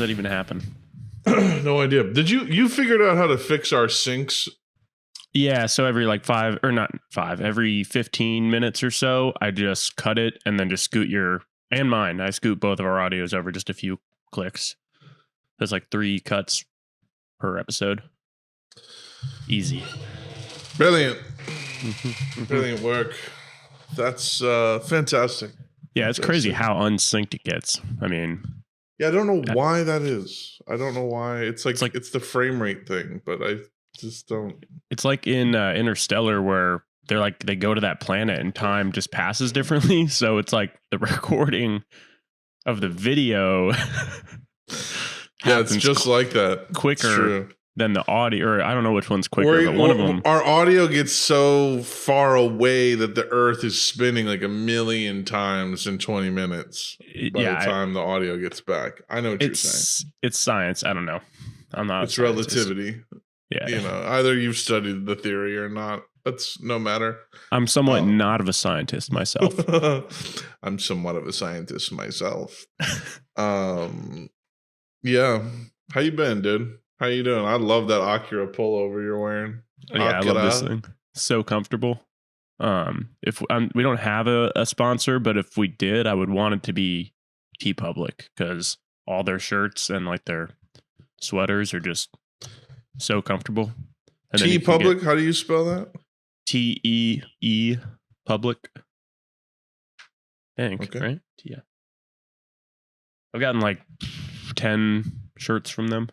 that even happen? No idea. Did you figured out how to fix our syncs? Yeah, so every every 15 minutes or so, I just cut it and then just scoot I scoot both of our audios over just a few clicks. There's like 3 cuts per episode. Easy. Brilliant. Brilliant work. That's fantastic. Yeah, it's crazy how unsynced it gets. I mean, yeah, I don't know why that is. I don't know why. It's it's the frame rate thing, but I just don't. It's like in Interstellar where they go to that planet and time just passes differently. So it's like the recording of the video. Yeah, it's just like that. Quicker than the audio, or I don't know which one's quicker, but one of them. Our audio gets so far away that the Earth is spinning like 1,000,000 times in 20 minutes by the time the audio gets back. I know what you're saying. It's science. I don't know. I'm not. It's relativity. Yeah. You know, either you've studied the theory or not. That's no matter. I'm somewhat not of a scientist myself. I'm somewhat of a scientist myself. Yeah. How you been, dude? How you doing? I love that Acura pullover you're wearing. Yeah, I love this thing. So comfortable. If we don't have a sponsor, but if we did, I would want it to be TeePublic because all their shirts and like their sweaters are just so comfortable. TeePublic, how do you spell that? TEE public. I think, okay. Right? Yeah. I've gotten like 10 shirts from them.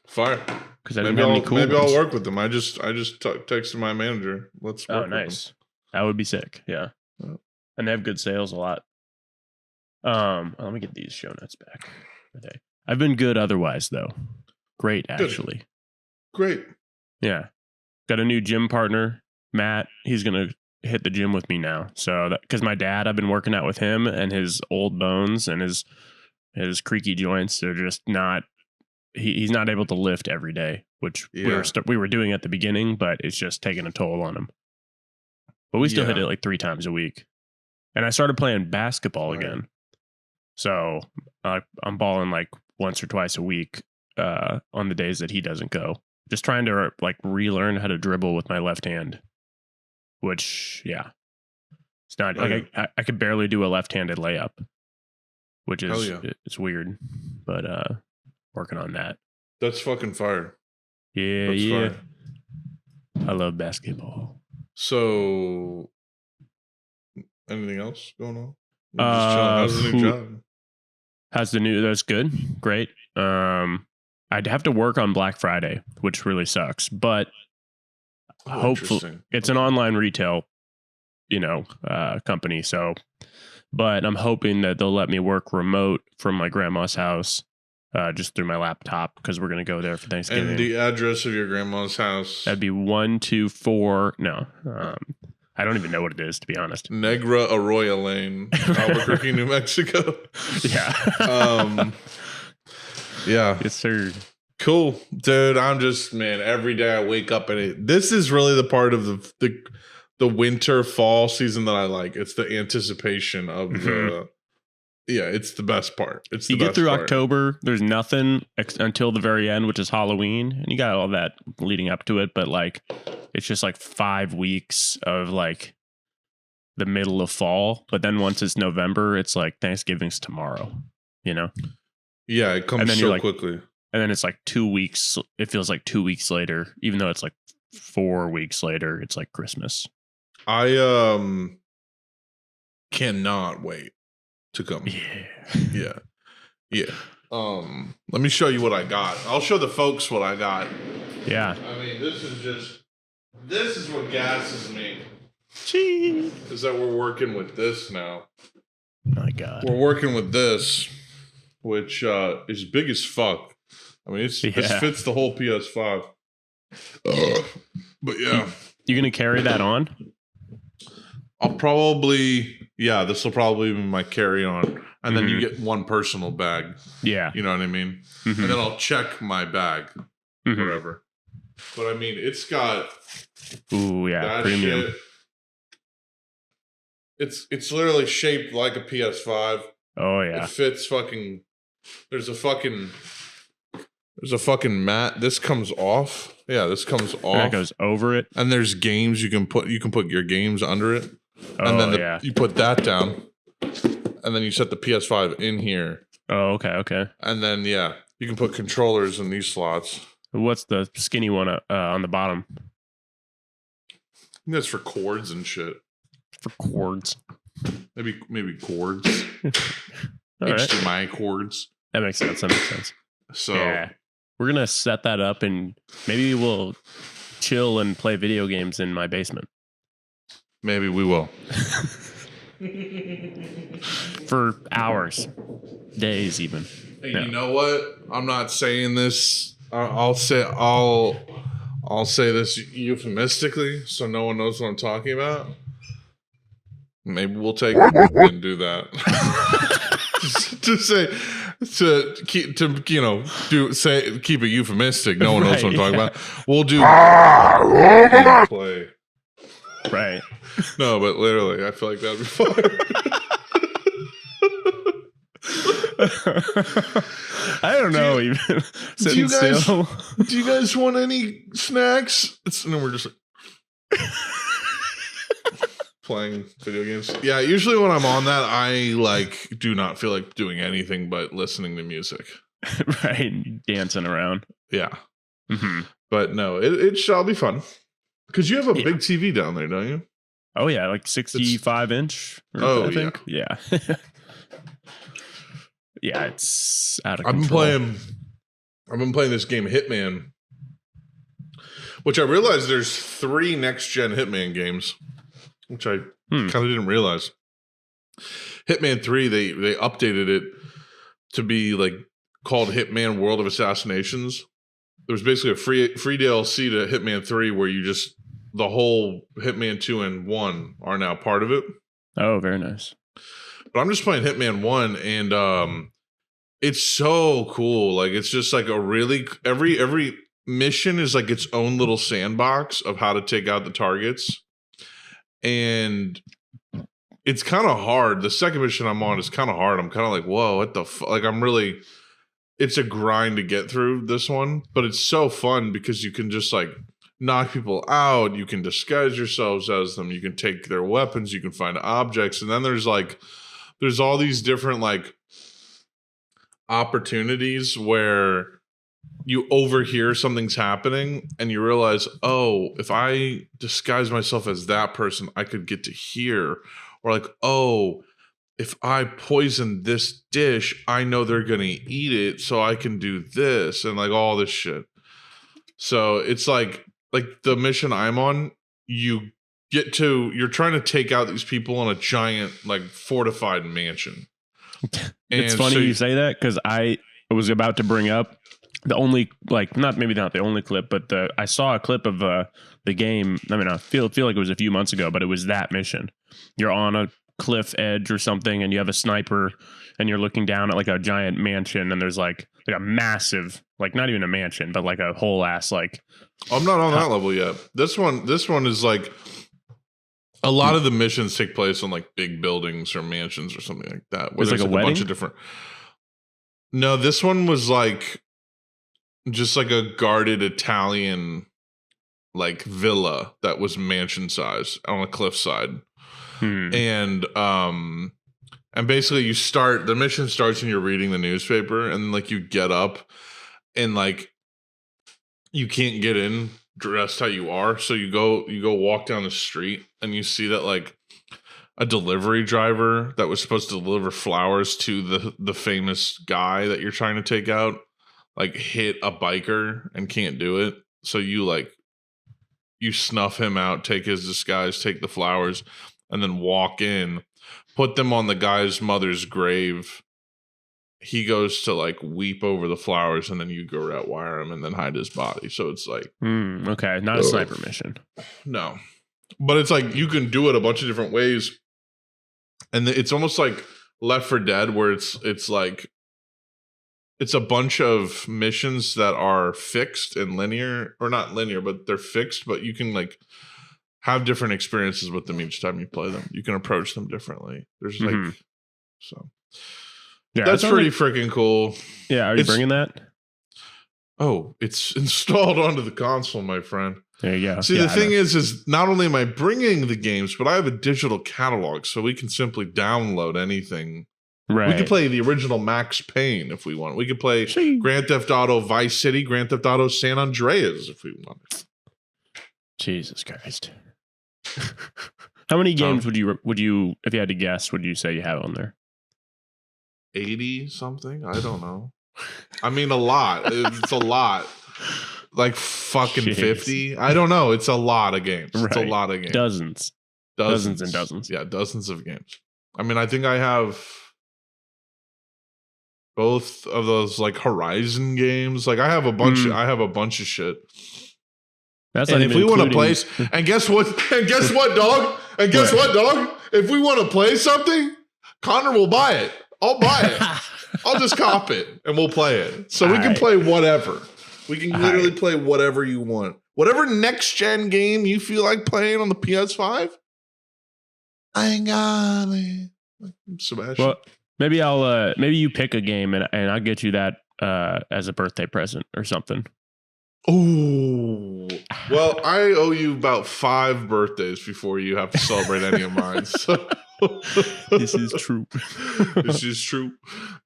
Fire. Because maybe I'll work with them. I just texted my manager. Let's work. Oh, nice. That would be sick. Yeah. And they have good sales a lot. Let me get these show notes back. Okay. I've been good otherwise though. Great, actually. Great. Yeah. Got a new gym partner, Matt. He's gonna hit the gym with me now. So because my dad, I've been working out with him, and his old bones and his creaky joints are just not. He's not able to lift every day, which we were doing at the beginning, but it's just taking a toll on him. But we still hit it like 3 times a week. And I started playing basketball again. So I'm balling like once or twice a week on the days that he doesn't go. Just trying to like relearn how to dribble with my left hand, which, it's not like I could barely do a left-handed layup, which is it's weird, but working on that. That's fucking fire. Yeah. Fire. I love basketball. So, anything else going on? How's the new job? That's good. Great. I'd have to work on Black Friday, which really sucks, but hopefully it's an online retail, company. So, but I'm hoping that they'll let me work remote from my grandma's house, just through my laptop, because we're going to go there for Thanksgiving. And the address of your grandma's house? That'd be 124. No, I don't even know what it is, to be honest. Negra Arroyo Lane, Albuquerque, New Mexico. Yeah. Yeah. Yes, sir. Cool. Dude, I'm just, every day I wake up and this is really the part of the winter fall season that I like. It's the anticipation of it's the best part. You get through October, there's nothing until the very end, which is Halloween, and you got all that leading up to it, but like it's just like 5 weeks of like the middle of fall, but then once it's November, it's like Thanksgiving's tomorrow, Yeah, it comes so quickly. And then it's like 2 weeks. It feels like 2 weeks later, even though it's like 4 weeks later. It's like Christmas. I cannot wait to come. Yeah. Let me show you what I got. I'll show the folks what I got. Yeah. I mean, this is what gasses me. Gee. Is that we're working with this now. My God. We're working with this, which is big as fuck. I mean, this fits the whole PS5. But yeah. You gonna carry that on? I'll probably, this will probably be my carry-on. And then you get one personal bag. Yeah. You know what I mean? Mm-hmm. And then I'll check my bag wherever. But I mean, it's got premium. Shit. It's literally shaped like a PS5. Oh, yeah. It fits fucking There's a fucking mat. This comes off. Yeah, this comes off. And that goes over it. And there's games you can put your games under it. Oh, And then you put that down. And then you set the PS5 in here. Oh, okay. And then you can put controllers in these slots. What's the skinny one on the bottom? I think that's for cords and shit. For cords. Maybe cords. HDMI right. cords. That makes sense. So yeah, we're gonna set that up and maybe we'll chill and play video games in my basement. Maybe we will. For hours, days, even. Hey, You know what? I'm not saying this. I'll say this euphemistically, so no one knows what I'm talking about. Maybe we'll take and do that. Keep it euphemistic. No one knows what I'm talking about. We'll do play. Right. No, but literally, I feel like that'd be fun. I don't know. Even do you guys want any snacks? And then we're just like playing video games. Yeah, usually when I'm on that, I do not feel like doing anything but listening to music. Right, dancing around. Yeah, mm-hmm. But no, it shall be fun because you have a big TV down there, don't you? Oh yeah, like 65-inch. I think. Yeah. Yeah, it's out of control. I've been playing this game Hitman, which I realized there's 3 next-gen Hitman games, which I kind of didn't realize. Hitman 3, they updated it to be called Hitman World of Assassinations. There was basically a free DLC to Hitman 3 where the whole Hitman 2 and 1 are now part of it. Oh, very nice. But I'm just playing Hitman 1 and it's so cool. It's just a really every mission is its own little sandbox of how to take out the targets. And it's kind of hard. The second mission I'm on is kind of hard. I'm kind of like, whoa, what the fuck? It's a grind to get through this one, but it's so fun because you can just knock people out. You can disguise yourselves as them. You can take their weapons. You can find objects. And then there's all these different opportunities where you overhear something's happening and you realize, oh, if I disguise myself as that person, I could get to here. Or oh, if I poison this dish, I know they're going to eat it, so I can do this and all this shit. So it's like the mission I'm on, you're trying to take out these people in a giant fortified mansion. It's funny you say that because I was about to bring up the only not the only clip, but I saw a clip of the game. I mean, I feel like it was a few months ago, but it was that mission. You're on a cliff edge or something, and you have a sniper, and you're looking down at a giant mansion, and there's a massive, not even a mansion, but a whole ass I'm not on that level yet. This one is a lot of the missions take place on big buildings or mansions or something like that. Where there's a wedding? Bunch of different. No, this one was just a guarded Italian villa that was mansion size on a cliffside. And basically the mission starts when you're reading the newspaper, and you get up and you can't get in dressed how you are, so you go walk down the street and you see that a delivery driver that was supposed to deliver flowers to the famous guy that you're trying to take out hit a biker and can't do it, so you snuff him out, take his disguise, take the flowers, and then walk in, put them on the guy's mother's grave. He goes to weep over the flowers, and then you go rat wire him and then hide his body. So it's okay, not a sniper mission. No, but it's you can do it a bunch of different ways, and it's almost like Left 4 Dead, where it's a bunch of missions that are fixed and linear, or not linear, but they're fixed. But you can have different experiences with them each time you play them. You can approach them differently. There's so. Yeah, That's pretty freaking cool. Yeah, are you bringing that? Oh, it's installed onto the console, my friend. There you go. See, the thing is not only am I bringing the games, but I have a digital catalog, so we can simply download anything. Right. We could play the original Max Payne if we want. We could play Grand Theft Auto Vice City, Grand Theft Auto San Andreas if we wanted. Jesus Christ. How many games would you, if you had to guess, would you say you have on there? 80 something? I don't know. I mean, a lot. It's a lot. Like fucking 50. I don't know. It's a lot of games. Right. It's a lot of games. Dozens and dozens. Yeah, dozens of games. I mean, I think I have both of those like Horizon games. Like I have a bunch. I have a bunch of shit. That's and if we want to play, and guess what? And guess what, dog? And guess what, dog? If we want to play something, Connor will buy it. I'll buy it. I'll just cop it and we'll play it. So we can play whatever. We can literally play whatever you want. Whatever next gen game you feel like playing on the PS5. I got it. Sebastian. Well, maybe you pick a game and I'll get you that as a birthday present or something. Oh, well, I owe you about 5 birthdays before you have to celebrate any of mine. So this is true. This is true.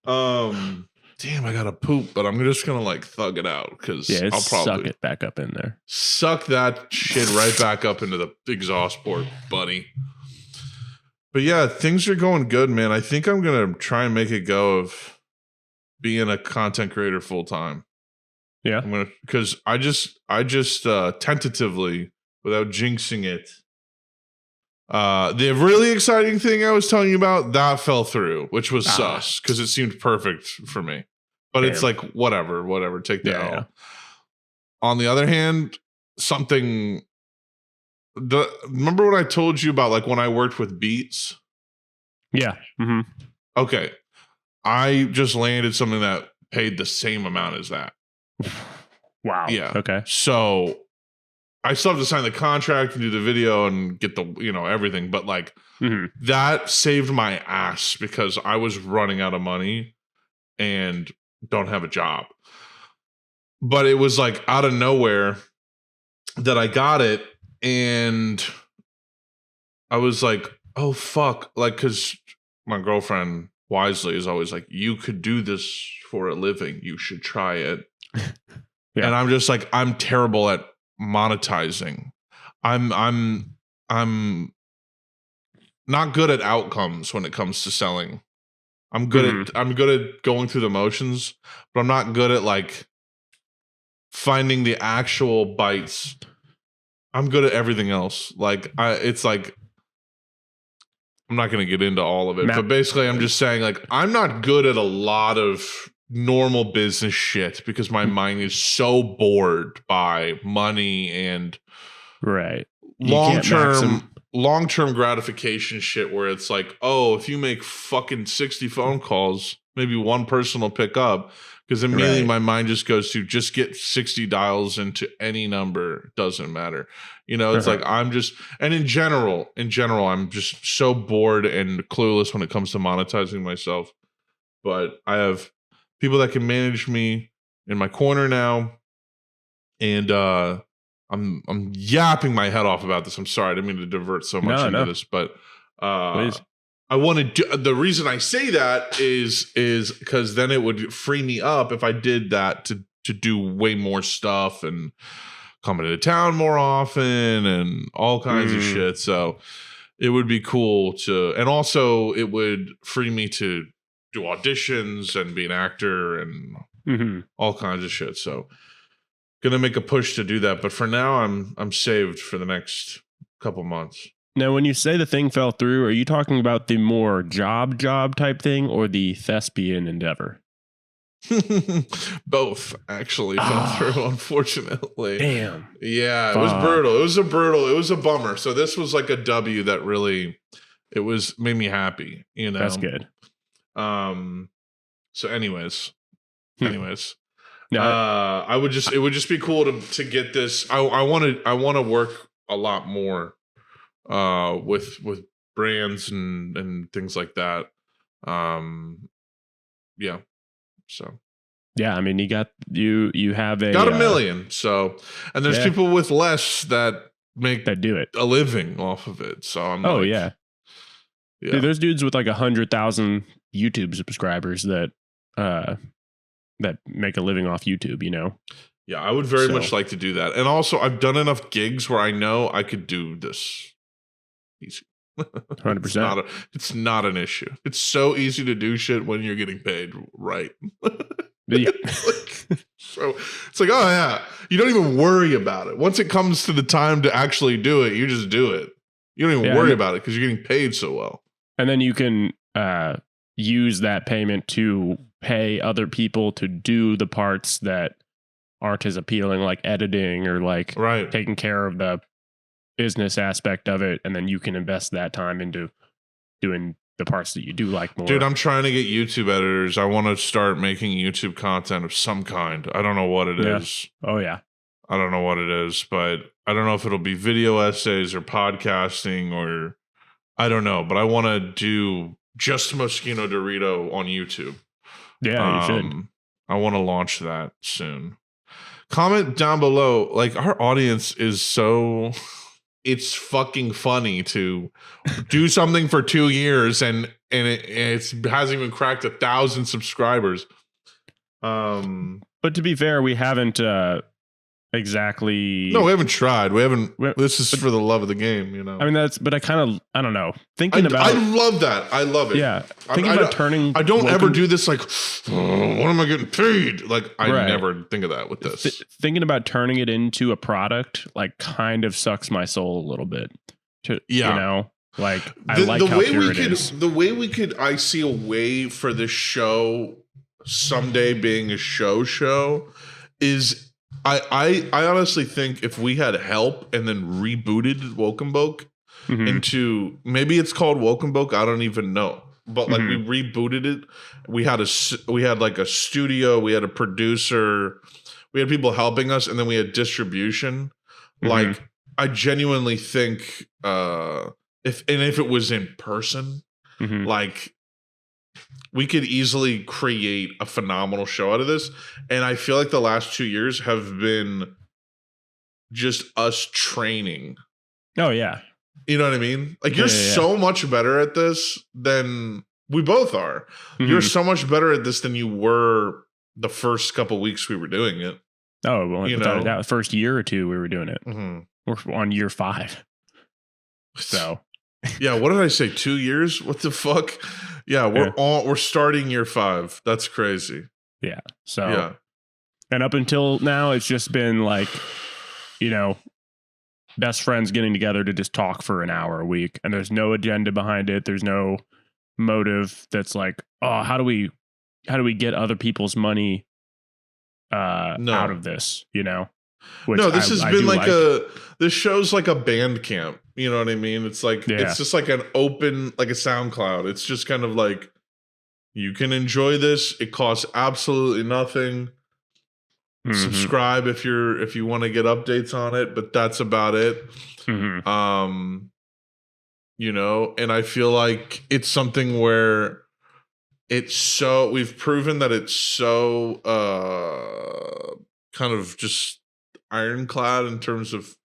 Damn, I gotta poop, but I'm just gonna like thug it out because I'll probably suck it back up in there. Suck that shit right back up into the exhaust port, buddy. But yeah, things are going good, man. I think I'm gonna try and make it go of being a content creator full time. Yeah, I'm gonna because I just tentatively, without jinxing it, the really exciting thing I was telling you about that fell through, which was sus because it seemed perfect for me. But it's like whatever, take the L. Yeah. On the other hand, remember what I told you about, like when I worked with Beats? Yeah. Mm-hmm. Okay, I just landed something that paid the same amount as that. Wow. Yeah. Okay. So I still have to sign the contract and do the video and get the, everything. But like that saved my ass because I was running out of money and don't have a job. But it was like out of nowhere that I got it. And I was like, oh, fuck. Like, because my girlfriend wisely is always like, you could do this for a living. You should try it. Yeah. And I'm just like, I'm terrible at monetizing. I'm not good at outcomes when it comes to selling. I'm good at going through the motions, but I'm not good at like finding the actual bites. I'm good at everything else. Like it's like I'm not going to get into all of it, but basically I'm just saying like I'm not good at a lot of normal business shit because my mind is so bored by money and long-term gratification shit where it's like, oh, if you make fucking 60 phone calls, maybe one person will pick up because immediately my mind just goes to just get 60 dials into any number. Doesn't matter. It's like I'm just, and in general, I'm just so bored and clueless when it comes to monetizing myself. But I have people that can manage me in my corner now. And I'm yapping my head off about this. I'm sorry. I didn't mean to divert so much into this, but I wanted to, the reason I say that is because then it would free me up if I did that to do way more stuff and come into town more often and all kinds of shit. So it would be cool to, and also it would free me to do auditions and be an actor and all kinds of shit. So gonna make a push to do that. But for now, I'm saved for the next couple months. Now, when you say the thing fell through, are you talking about the more job type thing or the thespian endeavor? Both actually fell through, unfortunately. Damn. Yeah, it was brutal. It was a bummer. So this was like a W that really made me happy, That's good. So anyways. Yeah. It would just be cool to get this. I want to work a lot more with brands and things like that. yeah. So Yeah, I mean, you have got a million. So, and there's people with less that make that do it a living off of it. So I'm like, yeah. Yeah. Dude, there's dudes with like 100,000 YouTube subscribers that make a living off YouTube, you know? Yeah, I would very much like to do that. And also, I've done enough gigs where I know I could do this easy. 100%. It's not an issue. It's so easy to do shit when you're getting paid right. Yeah. So it's like, oh yeah, you don't even worry about it. Once it comes to the time to actually do it, you just do it. You don't even worry about it because you're getting paid so well. And then you can use that payment to pay other people to do the parts that aren't as appealing, like editing or like taking care of the business aspect of it. And then you can invest that time into doing the parts that you do like more. Dude, I'm trying to get YouTube editors. I want to start making YouTube content of some kind. I don't know what it is. Oh, yeah. I don't know what it is, but I don't know if it'll be video essays or podcasting or I don't know. But I want to do Just Moschino Dorito on YouTube. Yeah, you should. I want to launch that soon. Comment down below. Like, our audience is so... It's fucking funny to do something for 2 years and it hasn't even cracked 1,000 subscribers. But to be fair, we haven't exactly. No, we haven't tried. This is for the love of the game, you know. I mean, I don't know. I love that. I love it. Yeah. Thinking about turning. I don't ever do this like, oh, what am I getting paid? Like, I never think of that with this. Thinking about turning it into a product, like, kind of sucks my soul a little bit. You know, like, I like how pure it is. The way we could, I see a way for this show someday being a show is. I honestly think if we had help and then rebooted Wokenboke into, maybe it's called Wokenboke, I don't even know, but like we rebooted it. We had like a studio, we had a producer, we had people helping us, and then we had distribution. Like, I genuinely think if it was in person, like, we could easily create a phenomenal show out of this. And I feel like the last 2 years have been just us training. Oh, yeah. You know what I mean? Like, you're so much better at this than we both are. You're so much better at this than you were the first couple weeks we were doing it. Oh, well, that first year or two we were doing it. We're on year 5. So... Yeah, what did I say? 2 years? What the fuck? Yeah, we're starting year 5. That's crazy. Yeah. So and up until now, it's just been like, you know, best friends getting together to just talk for an hour a week, and there's no agenda behind it. There's no motive that's like, oh, how do we get other people's money out of this? You know. This has been like this show's like a band camp. You know what I mean? It's like, it's just like an open, like a SoundCloud. It's just kind of like, you can enjoy this. It costs absolutely nothing. Subscribe if you want to get updates on it, but that's about it. You know, and I feel like it's something where we've proven that it's so kind of just ironclad in terms of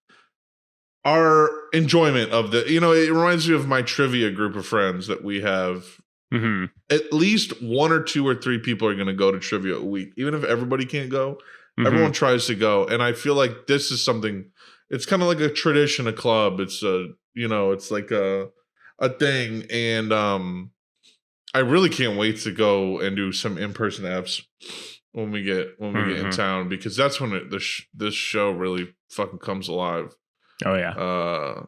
our enjoyment of it reminds me of my trivia group of friends that we have. At least 1 or 2 or 3 people are going to go to trivia a week. Even if everybody can't go, everyone tries to go. And I feel like this is something, it's kind of like a tradition, a club. It's it's like a thing. And I really can't wait to go and do some in-person apps when we get in town, because that's when this show really fucking comes alive. Oh yeah.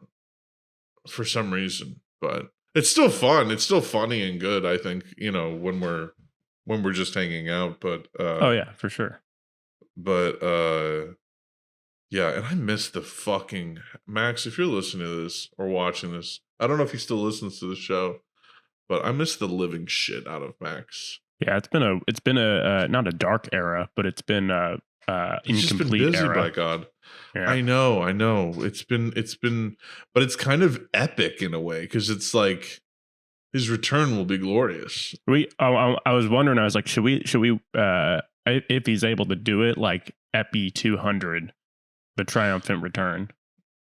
For some reason, but it's still fun. It's still funny and good. I think, when we're just hanging out. But oh yeah, for sure. But yeah, and I miss the fucking Max. If you're listening to this or watching this, I don't know if he still listens to the show, but I miss the living shit out of Max. Yeah, it's been a not a dark era, but it's been He's just been busy, era. By God. Yeah. I know. It's been, but it's kind of epic in a way, because it's like His return will be glorious. I was wondering. I was like, should we? If he's able to do it, like Epi 200, the triumphant return.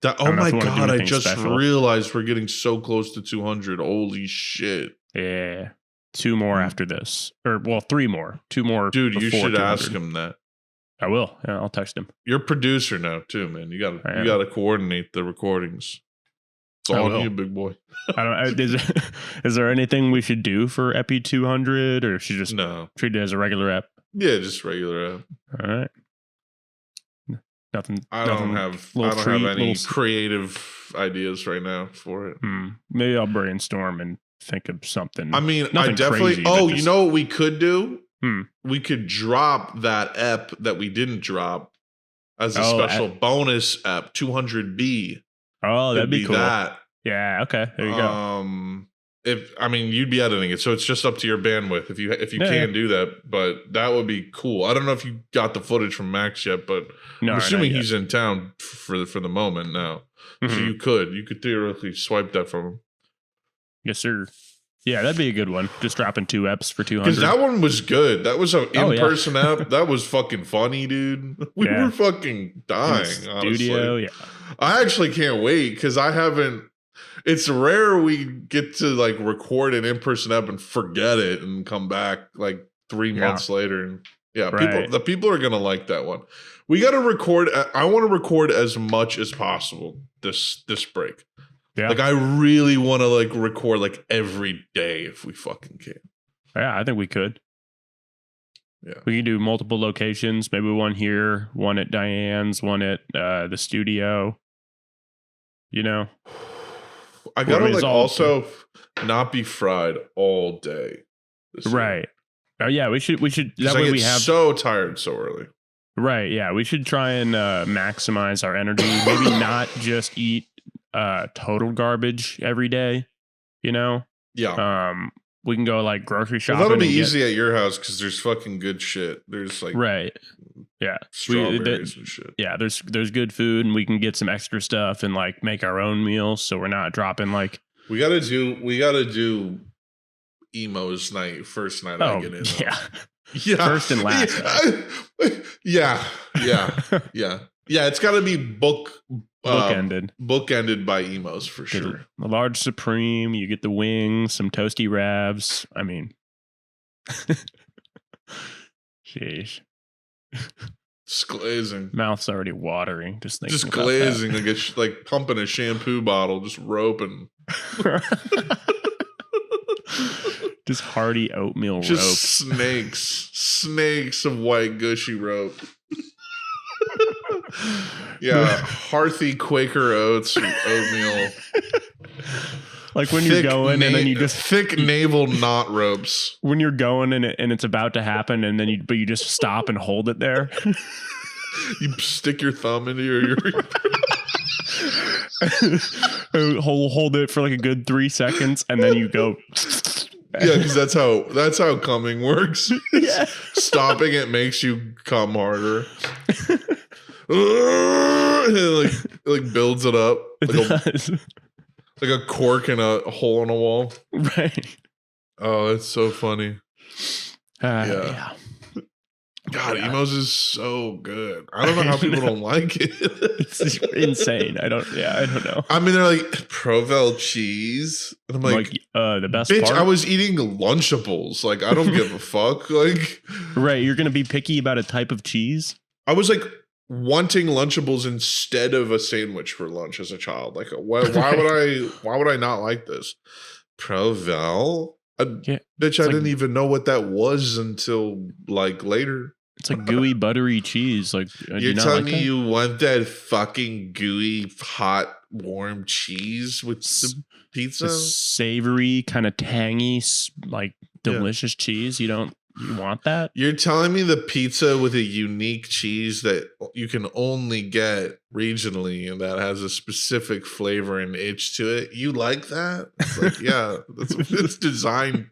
Oh my God! I just special. realized we're getting so close to 200. Holy shit! Yeah, 2 more after this, or well, 3 more. 2 more. Dude, you should 200. ask him that. I will. Yeah, I'll text him. You're producer now too, man. You gotta coordinate the recordings. It's all on you, big boy. I don't. Is there anything we should do for Epi 200, or should just treat it as a regular ep? Yeah, just regular ep. All right. Nothing. I don't have any creative ideas right now for it. Maybe I'll brainstorm and think of something. I mean, I definitely. You know what we could do? We could drop that ep that we didn't drop as a special bonus ep 200B. Oh, that'd be cool. That. Yeah. Okay. There you go. You'd be editing it, so it's just up to your bandwidth if you can do that. But that would be cool. I don't know if you got the footage from Max yet, but I'm assuming he's in town for the moment now. So you could theoretically swipe that from him. Yes, sir. Yeah, that'd be a good one. Just dropping 2 eps for 200. Because that one was good. That was an in-person app. That was fucking funny, dude. We were fucking dying. Studio, honestly. I actually can't wait because I haven't. It's rare we get to like record an in-person app and forget it and come back like 3 months later. And the people are gonna like that one. We got to record. I want to record as much as possible this break. Yeah. Like I really want to like record like every day if we fucking can. Yeah, I think we could. Yeah. We can do multiple locations. Maybe one here, one at Diane's, one at the studio. You know. I gotta like also not be fried all day. Right. Oh yeah, we should that way we have so tired so early. Right, yeah. We should try and maximize our energy. Maybe not just eat total garbage every day, you know? Yeah. We can go like grocery shopping. Well, that'll be easy at your house because there's fucking good shit. There's like strawberries and shit. Yeah, there's good food and we can get some extra stuff and like make our own meals so we're not dropping like we gotta do emo's night first night I get in. Yeah. First and last. Yeah. It's gotta be bookended by emos for sure. A large supreme, you get the wings, some toasty ravs. I mean, sheesh. It's glazing. Mouth's already watering. Just glazing, like pumping a shampoo bottle, just roping. Just hearty oatmeal just rope. Snakes of white gushy rope. Yeah, hearthy Quaker Oats oatmeal. Like when you're going and then you just thick navel knot ropes. When you're going and it's about to happen and then you just stop and hold it there. You stick your thumb into your hold it for like a good 3 seconds and then you go. Yeah, because that's how coming works. Yeah. Stopping it makes you come harder. It like builds it up. Like a cork in a hole in a wall. Right. Oh, it's so funny. Yeah. God, emos is so good. I don't know how people don't like it. It's insane. I don't know. I mean, they're like Provel cheese. And I'm like the best bitch, part? I was eating Lunchables. Like, I don't give a fuck. Like, right. You're going to be picky about a type of cheese? I was like wanting Lunchables instead of a sandwich for lunch as a child. Like, why would I not like this? Provel? Bitch, I didn't even know what that was until like later. It's like gooey, buttery cheese. Like you're telling me you want that fucking gooey, hot, warm cheese with the pizza? The savory, kind of tangy, like delicious cheese. You want that? You're telling me the pizza with a unique cheese that you can only get regionally and that has a specific flavor and itch to it. You like that? It's like, yeah, it's designed.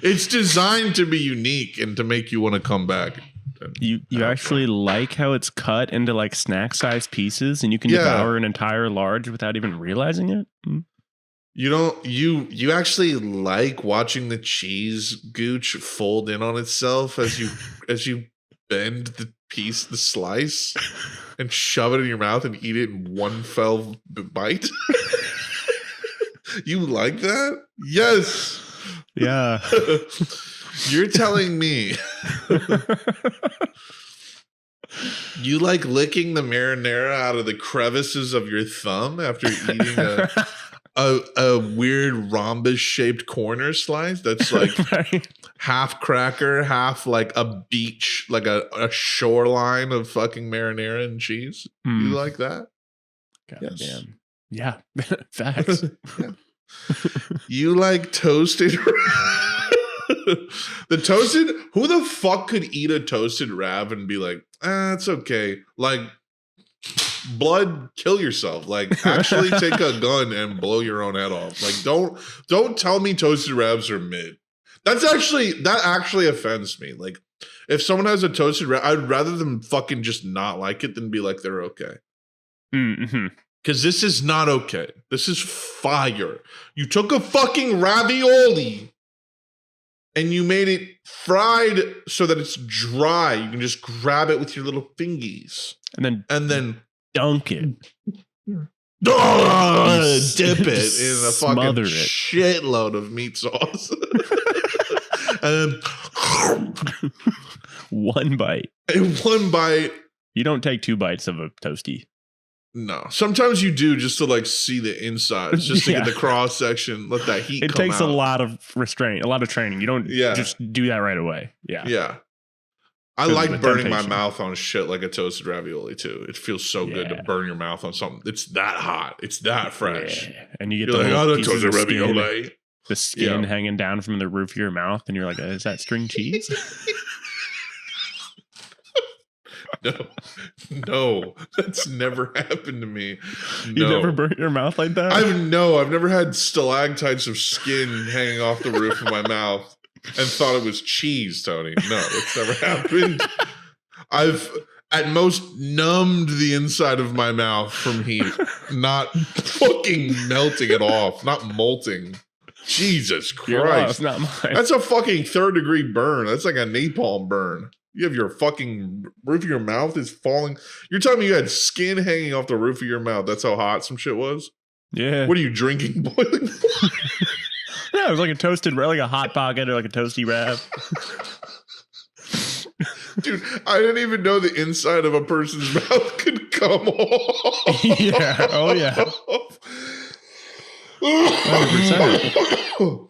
It's designed to be unique and to make you want to come back. You actually like how it's cut into like snack sized pieces and you can devour an entire large without even realizing it? You actually like watching the cheese gooch fold in on itself as you bend the slice and shove it in your mouth and eat it in one fell bite? You like that? Yes. Yeah. You're telling me you like licking the marinara out of the crevices of your thumb after eating a weird rhombus shaped corner slice that's like Right. half cracker, half like a beach, like a shoreline of fucking marinara and cheese. You like that? God Yes. damn. Yeah. Facts. Yeah. You like toasted the toasted, who the fuck could eat a toasted Rav and be like, it's okay. Like, blood, kill yourself. Like, actually take a gun and blow your own head off. Like, don't tell me toasted Ravs are mid. That actually offends me. Like, if someone has a toasted Rav, I'd rather them fucking just not like it than be like they're okay. Mm-hmm. Because this is not okay. This is fire. You took a fucking ravioli and you made it fried so that it's dry. You can just grab it with your little fingies. And then dip dunk it. it in a fucking shitload of meat sauce. And one bite. One bite. You don't take 2 bites of a toasty. No. Sometimes you do just to like see the insides, just to get the cross section, let that heat come out. It takes a lot of restraint, a lot of training. You don't just do that right away. Yeah. Yeah. I like burning my mouth on shit like a toasted ravioli too. It feels so good to burn your mouth on something. It's that hot. It's that fresh. Yeah. And you get the toasted ravioli. The skin hanging down from the roof of your mouth, and you're like, is that string cheese? No, that's never happened to me. No. You never burnt your mouth like that? I've never had stalactites of skin hanging off the roof of my mouth and thought it was cheese, Tony. No, it's never happened. I've at most numbed the inside of my mouth from heat, not fucking melting it off, not molting. Jesus Christ. Not mine. That's a fucking 3rd-degree burn. That's like a napalm burn. You have your fucking roof of your mouth is falling. You're telling me you had skin hanging off the roof of your mouth. That's how hot some shit was? Yeah. What are you drinking? Boiling water? Yeah, it was like a toasted, like a hot pocket or like a toasty wrap. Dude, I didn't even know the inside of a person's mouth could come off. Yeah. Oh, yeah. 100%.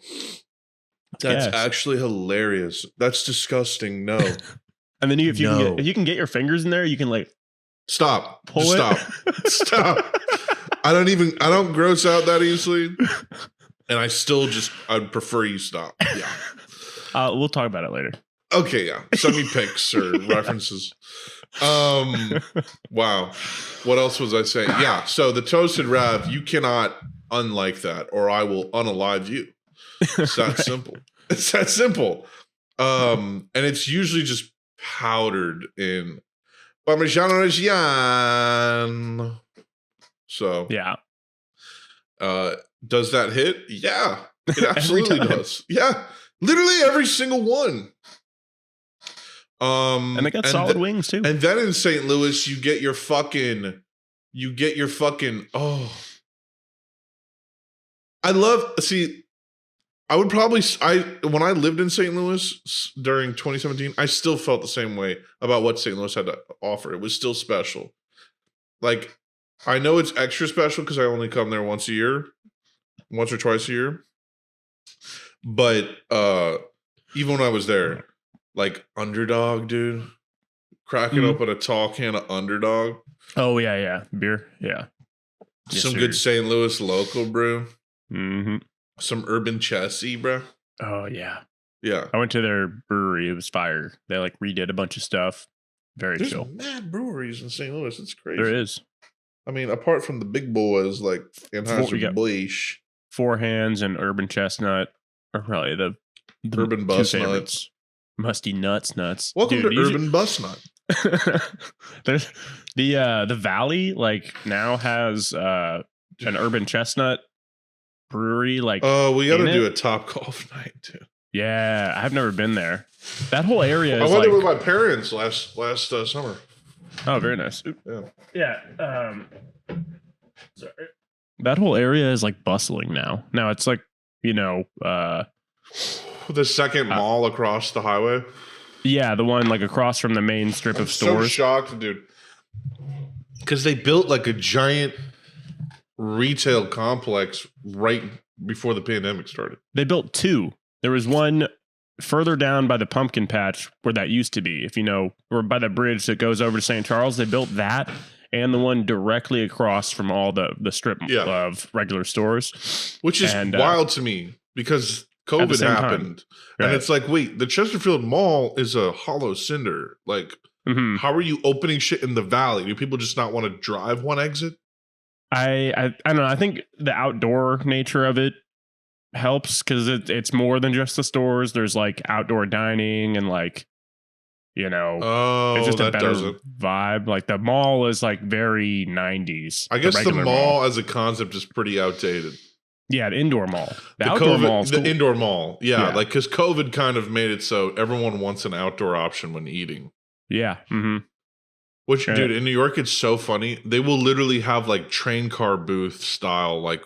That's actually hilarious. That's disgusting. No. And then if you can get your fingers in there, you can like stop. Pull just it. Stop. I don't gross out that easily. And I'd prefer you stop. Yeah. We'll talk about it later. Okay, yeah. Send me pics or references. Wow. What else was I saying? Yeah. So the toasted Rav, you cannot unlike that, or I will unalive you. It's that simple. It's that simple. And it's usually just powdered in Parmigiano Reggiano. So yeah. Does that hit? Yeah. It absolutely does. Yeah. Literally every single one. And they got solid wings too. And then in St. Louis, you get your fucking when I lived in St. Louis during 2017, I still felt the same way about what St. Louis had to offer. It was still special. Like, I know it's extra special because I only come there once or twice a year. But even when I was there, like Underdog, dude, cracking open a tall can of Underdog. Oh yeah, beer, yeah. Some good St. Louis local brew. Mm-hmm. Some Urban Chessie, bro. Oh yeah. Yeah. I went to their brewery. It was fire. They like redid a bunch of stuff. There's chill. Mad breweries in St. Louis. It's crazy. There is. I mean, apart from the big boys like Anheuser-Busch, Four Hands and Urban Chestnut are probably the Urban Bus Nuts. Musty nuts. Welcome to Urban Bus Nut. There's the Valley like now has an Urban Chestnut brewery. Like, we got to in do it. a Top Golf night too. Yeah, I've never been there. That whole area I is went there like, with my parents last summer. oh, very nice. Yeah. Yeah. Sorry. That whole area is like bustling now. Now it's like, The second mall across the highway. yeah, the one like across from the main strip of stores. So shocked, dude. Because they built like a giant retail complex right before the pandemic started. They built two. There was one further down by the pumpkin patch where that used to be, or by the bridge that goes over to St. Charles. They built that and the one directly across from all the strip of regular stores. Which is wild to me because COVID happened. Right. And it's like, wait, the Chesterfield Mall is a hollow cinder. Like, how are you opening shit in the valley? Do people just not want to drive one exit? I don't know. I think the outdoor nature of it helps because it's more than just the stores. There's like outdoor dining and like, it's just a better vibe. Like the mall is like very 90s. I guess the mall as a concept is pretty outdated. Yeah, the indoor mall. The outdoor mall. The indoor mall. Yeah, like because COVID kind of made it so everyone wants an outdoor option when eating. Yeah. Mm-hmm. Which, dude, in New York, it's so funny. They will literally have like train car booth style, like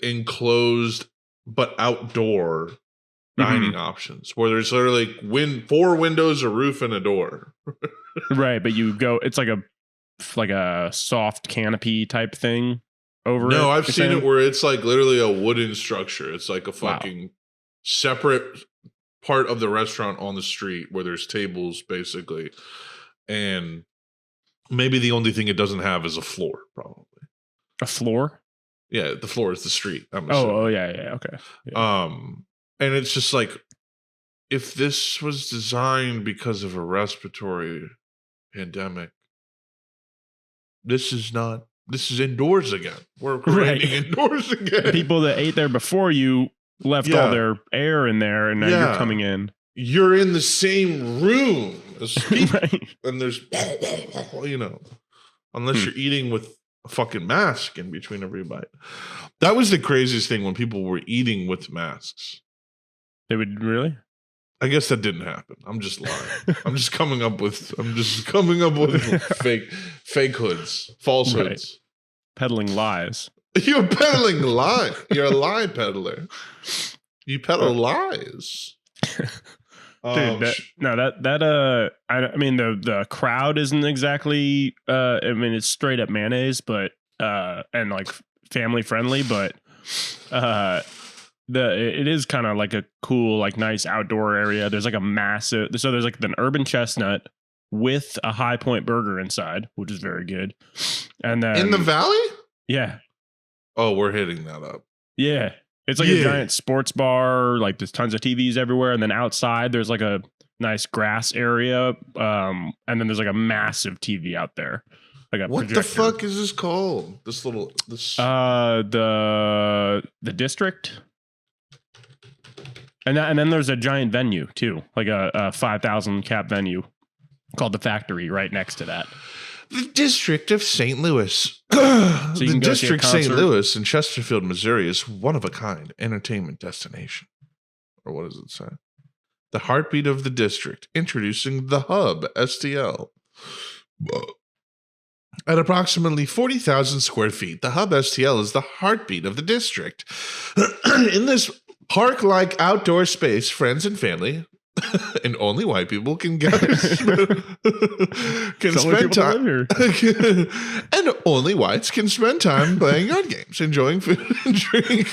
enclosed but outdoor dining options where there's literally 4 windows, a roof, and a door. Right, but you go. It's like a soft canopy type thing over. No, I've seen it where it's like literally a wooden structure. It's like a fucking separate part of the restaurant on the street where there's tables basically, and maybe the only thing it doesn't have is a floor. Probably a floor. Yeah, the floor is the street. Oh, yeah, okay. Yeah. And it's just like, if this was designed because of a respiratory pandemic, this is indoors again. We're creating indoors again. The people that ate there before you left all their air in there, and now you're coming in. You're in the same room as people, and there's, unless you're eating with a fucking mask in between every bite. That was the craziest thing when people were eating with masks. They would really? I guess that didn't happen. I'm just lying. I'm just coming up with fake hoods, falsehoods. Right. Peddling lies. You're peddling lies. You're a lie peddler. You peddle lies. Dude, the crowd isn't exactly it's straight up mayonnaise, but and like family friendly, but it is kind of like a cool, like nice outdoor area. There's like there's like an urban chestnut with a High Point burger inside, which is very good. And then in the valley? Yeah. Oh, we're hitting that up. Yeah. It's like a giant sports bar, like there's tons of TVs everywhere, and then outside there's like a nice grass area, and then there's like a massive TV out there. Like a what projector. The fuck is this called? This the district, and then there's a giant venue too, like a 5,000 cap venue called the Factory right next to that. The District of St. Louis. The District St. Louis in Chesterfield, Missouri is one-of-a-kind entertainment destination. Or what does it say? The heartbeat of the district, introducing the Hub STL. At approximately 40,000 square feet, the Hub STL is the heartbeat of the district. In this park-like outdoor space, friends and family... and only white people can gather, can spend time, and only whites can spend time playing yard games, enjoying food and drink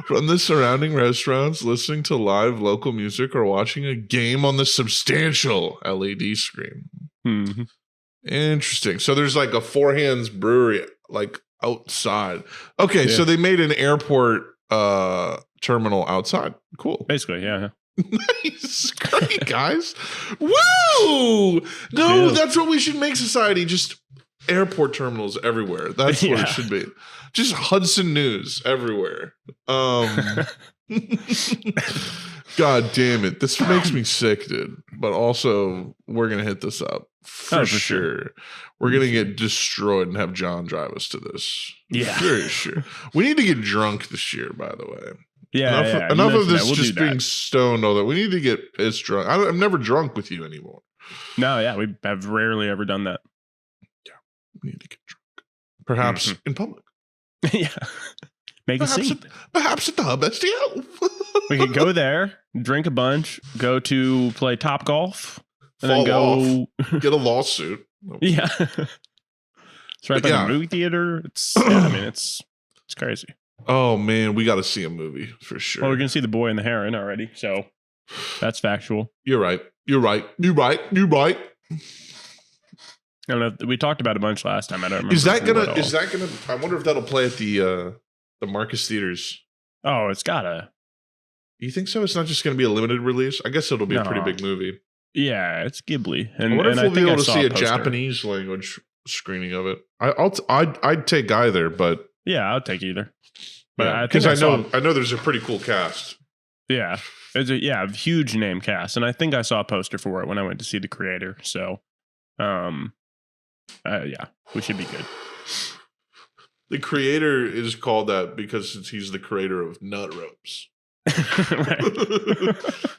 from the surrounding restaurants, listening to live local music, or watching a game on the substantial LED screen. Mm-hmm. Interesting. So there's like a Four Hands brewery like outside. Okay, so they made an airport terminal outside. Cool. Basically, yeah. Nice. Great, guys. Woo! No, that's what we should make society. Just airport terminals everywhere. That's what it should be. Just Hudson News everywhere. God damn it. This makes me sick, dude. But also, we're going to hit this up. For sure. We're going to get destroyed and have John drive us to this. Yeah. Very sure. We need to get drunk this year, by the way. Yeah. Enough of this just being stoned all that. We need to get pissed drunk. I'm never drunk with you anymore. No, yeah. We have rarely ever done that. Yeah. We need to get drunk. Perhaps in public. Yeah. Make a scene. Perhaps at the Hub STL. We could go there, drink a bunch, go to play Top Golf, and Fall then go off, get a lawsuit. Yeah. It's right by the movie theater. It's it's crazy. Oh man, we got to see a movie for sure. Well, we're gonna see The Boy and the Heron already, so that's factual. You're right. I don't know. We talked about it a bunch last time. I don't remember. Is that gonna? I wonder if that'll play at the Marcus Theaters. Oh, it's gotta. You think so? It's not just going to be a limited release. I guess it'll be a pretty big movie. Yeah, it's Ghibli, and I wonder if we'll be able to see a poster. Japanese language screening of it. I'd take either, but yeah, I'll take either. But because I know there's a pretty cool cast. Yeah, it's a huge name cast, and I think I saw a poster for it when I went to see the creator. So, yeah, we should be good. The creator is called that because he's the creator of nut ropes.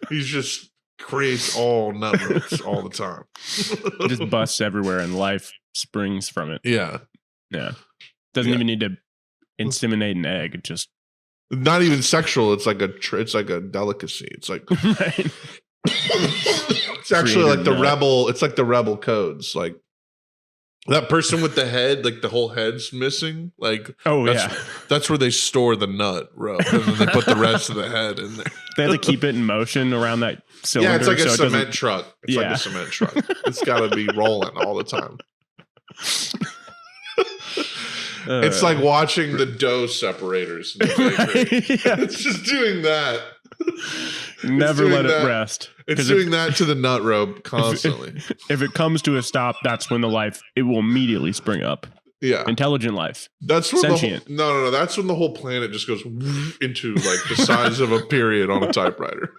He just creates all nut ropes all the time. It just busts everywhere, and life springs from it. Yeah. Doesn't even need to inseminate an egg. It just not even sexual. It's like a delicacy. It's like it's actually like the rebel. It's like the rebel codes. Like that person with the head, like the whole head's missing. Like that's where they store the nut rope, and then they put the rest of the head in there. They have to keep it in motion around that cylinder. Yeah, it's like a cement truck. It's like a cement truck. It's got to be rolling all the time. It's like watching the dough separators. In the It's just doing that. Never let it rest. It's doing that to the nut rope constantly. If it comes to a stop, that's when it will immediately spring up. Yeah. Intelligent life. That's when sentient. No. That's when the whole planet just goes into like the size of a period on a typewriter.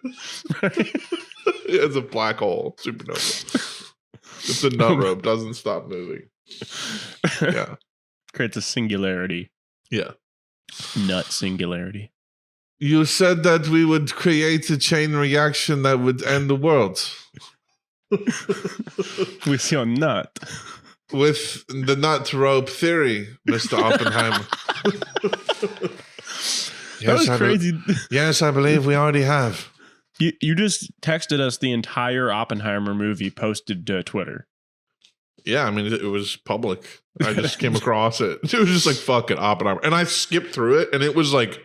It's a black hole, supernova. If the nut rope doesn't stop moving. Yeah. Creates a singularity. Yeah. Nut singularity. You said that we would create a chain reaction that would end the world. With your nut. With the nut rope theory, Mr. Oppenheimer. Yes, crazy. Yes, I believe we already have. You just texted us the entire Oppenheimer movie posted to Twitter. Yeah, I mean, it was public. I just came across it. It was just like, fuck it, Oppenheimer. And I skipped through it, and it was like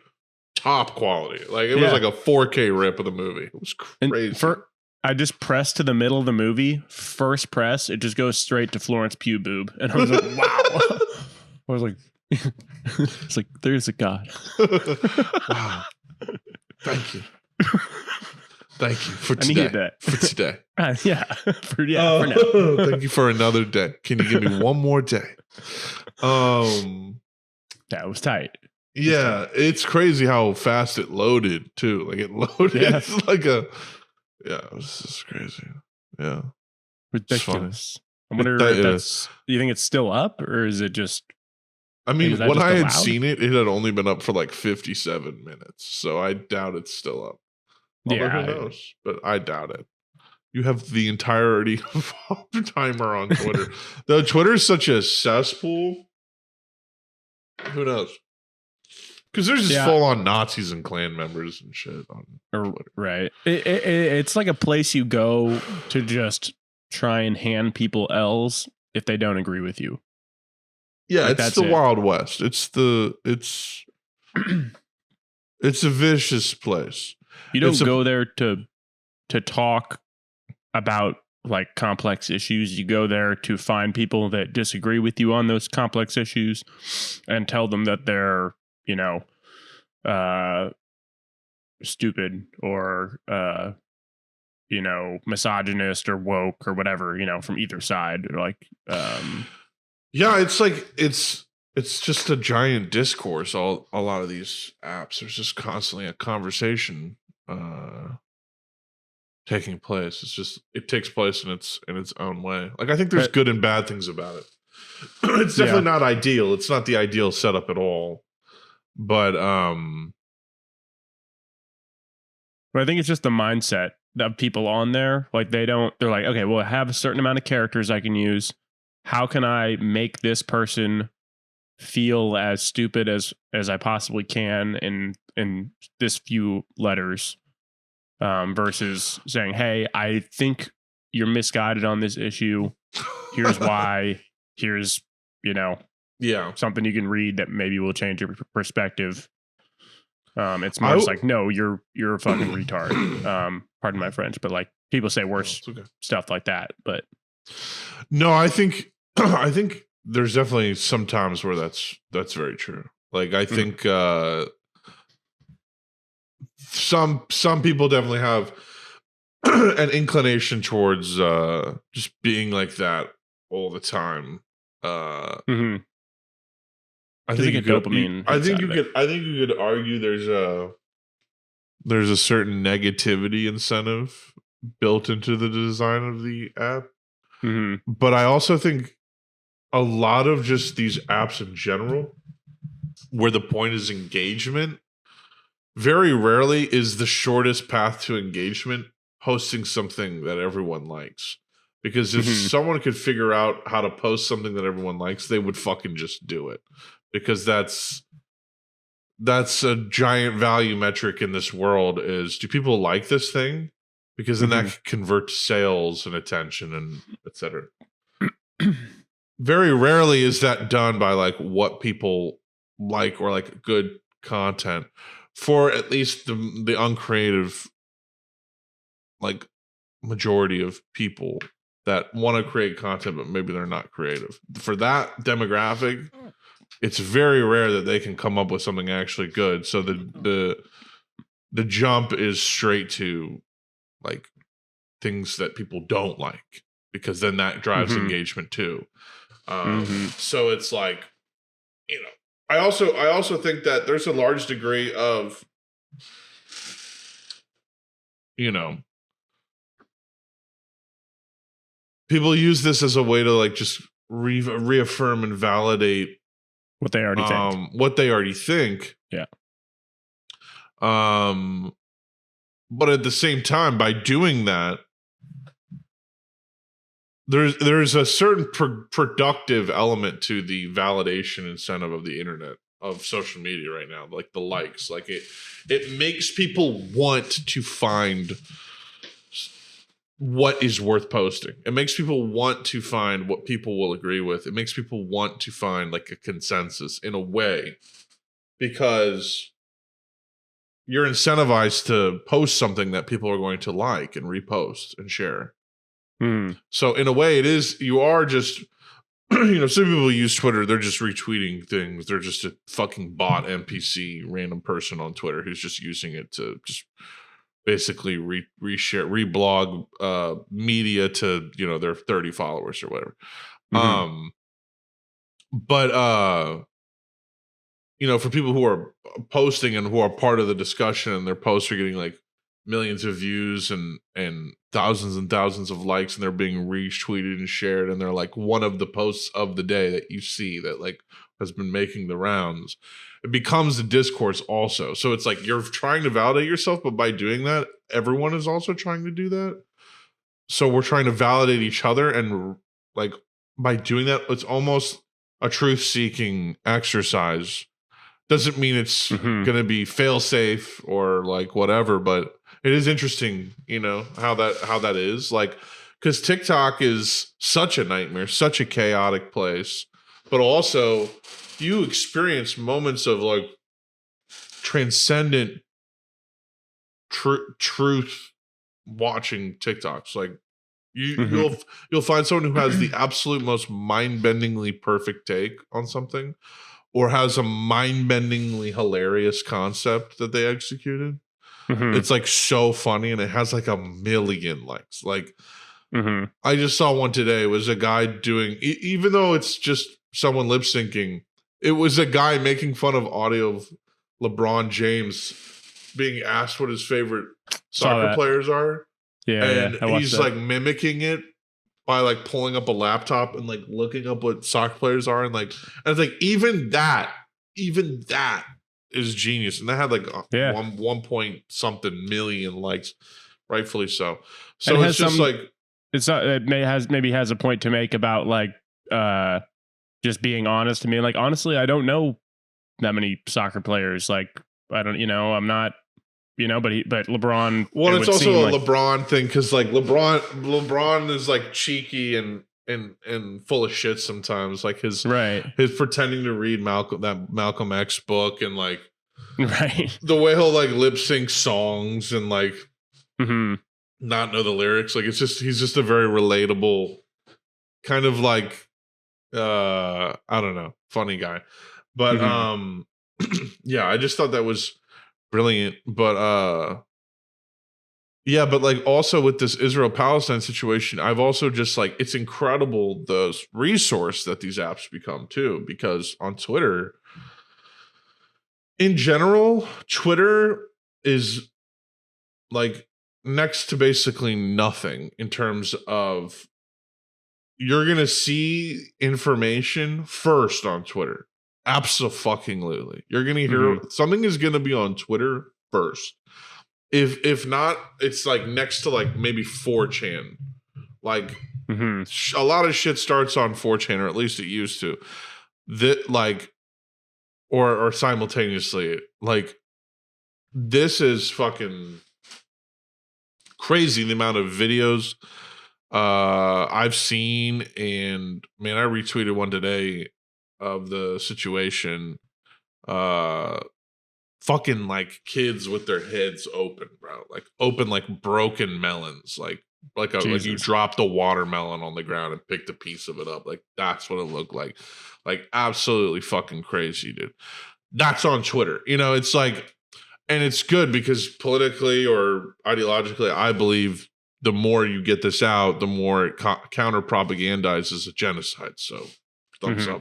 top quality. Like, it was like a 4K rip of the movie. It was crazy. I just pressed to the middle of the movie. First press, it just goes straight to Florence Pugh boob. And I was like, wow. I was like, it's like, there's a God. Wow. Thank you. Thank you for today. I needed that. For today. For now. Thank you for another day. Can you give me one more day? That was tight. Yeah, it's crazy how fast it loaded too. Like it loaded. Yeah. It's like it was just crazy. Yeah. Ridiculous. I wonder if that's, do you think it's still up or is it just, I mean, when I had seen it, it had only been up for like 57 minutes. So I doubt it's still up. Although who knows? But I doubt it. You have the entirety of Oppenheimer on Twitter. Though Twitter is such a cesspool. Who knows? Because there's just full on Nazis and Klan members and shit on Twitter. Right. It's like a place you go to just try and hand people L's if they don't agree with you. Yeah, like it's the Wild West. It's a vicious place. You don't go there to talk about like complex issues. You go there to find people that disagree with you on those complex issues and tell them that they're, stupid or, misogynist or woke or whatever, from either side. Like, yeah, it's like, it's just a giant discourse. A lot of these apps, there's just constantly a conversation. taking place. It's just it takes place in its own way. Like I think there's But good and bad things about it. It's definitely not ideal. It's not the ideal setup at all. But I think it's just the mindset of people on there. Like they're like, okay, well, I have a certain amount of characters I can use. How can I make this person feel as stupid as I possibly can in this few letters, versus saying, hey, I think you're misguided on this issue. Here's why. Here's, something you can read that maybe will change your perspective. It's more just like, no, you're a fucking retard. Pardon my French, but like people say worse stuff like that. But no, I think there's definitely some times where that's very true. Like I think some people definitely have an inclination towards just being like that all the time. I think you could, dopamine. I think you could argue there's a certain negativity incentive built into the design of the app. But I also think a lot of just these apps in general, where the point is engagement, very rarely is the shortest path to engagement posting something that everyone likes. Because if someone could figure out how to post something that everyone likes, they would fucking just do it. Because that's a giant value metric in this world is, do people like this thing? Because then that can convert to sales and attention and etc. Very rarely is that done by like what people like or like good content for at least the uncreative like majority of people that want to create content but maybe they're not creative. For that demographic, it's very rare that they can come up with something actually good. So the jump is straight to like things that people don't like, because then that drives engagement too. So it's like, I also think that there's a large degree of, people use this as a way to like just reaffirm and validate what they already think. Yeah. But at the same time, by doing that, there's a certain productive element to the validation incentive of the internet, of social media right now, like the likes. Like it makes people want to find what is worth posting. It makes people want to find what people will agree with. It makes people want to find like a consensus in a way, because you're incentivized to post something that people are going to like and repost and share. So in a way, it is, you are just, some people use Twitter, they're just retweeting things. They're just a fucking bot NPC, random person on Twitter who's just using it to just basically reshare, reblog media to, their 30 followers or whatever. But for people who are posting and who are part of the discussion, and their posts are getting like millions of views and thousands of likes, and they're being retweeted and shared, and they're like one of the posts of the day that you see that like has been making the rounds, it becomes a discourse also. So it's like you're trying to validate yourself, but by doing that, everyone is also trying to do that. So we're trying to validate each other, and like by doing that, it's almost a truth-seeking exercise. Doesn't mean it's going to be fail-safe or like whatever, but it is interesting, how that is, like, because TikTok is such a nightmare, such a chaotic place, but also you experience moments of like transcendent truth watching TikToks. Like you'll find someone who has the absolute most mind-bendingly perfect take on something, or has a mind-bendingly hilarious concept that they executed. It's like so funny, and it has like 1 million likes. Like I just saw one today. It was a guy doing, even though it's just someone lip syncing, it was a guy making fun of audio of LeBron James being asked what his favorite soccer players are. Yeah. and I watched he's that. like mimicking it by like pulling up a laptop and like looking up what soccer players are, and it's like even that is genius. And that had like Yeah. one point something million likes, rightfully so. And So it it's has just some. like It's not. Maybe has a point to make about like just being honest to me. Like honestly, I don't know that many soccer players. Like I don't. I'm not. But LeBron. well, It it's would seem also a like LeBron thing because like LeBron is like cheeky and full of shit sometimes. Like his right, pretending to read Malcolm X book, and like right. the way he'll like lip sync songs and like hmm not know the lyrics. Like he's just a very relatable kind of like I don't know, funny guy. But hmm yeah, I just thought that was brilliant. But yeah, but like also with this Israel Palestine situation, I've also just like it's incredible the resource that these apps become too, because on Twitter in general, Twitter is like next to basically nothing in terms of you're gonna see information first on Twitter. Absolutely. You're gonna hear something is gonna be on Twitter first. If not, it's like next to like maybe 4chan. Like hmm a lot of shit starts on 4chan, or at least it used to. That like or simultaneously. Like this is fucking crazy the amount of videos I've seen, and man, I retweeted one today of the situation. Uh Fucking like kids with their heads open, bro. Like open like broken melons. Like you Jesus. dropped a watermelon on the ground and picked a piece of it up. Like that's what it looked like. Like absolutely fucking crazy, dude. That's on Twitter. It's like, and it's good because politically or ideologically, I believe the more you get this out, the more it counter propagandizes a genocide. So thumbs hmm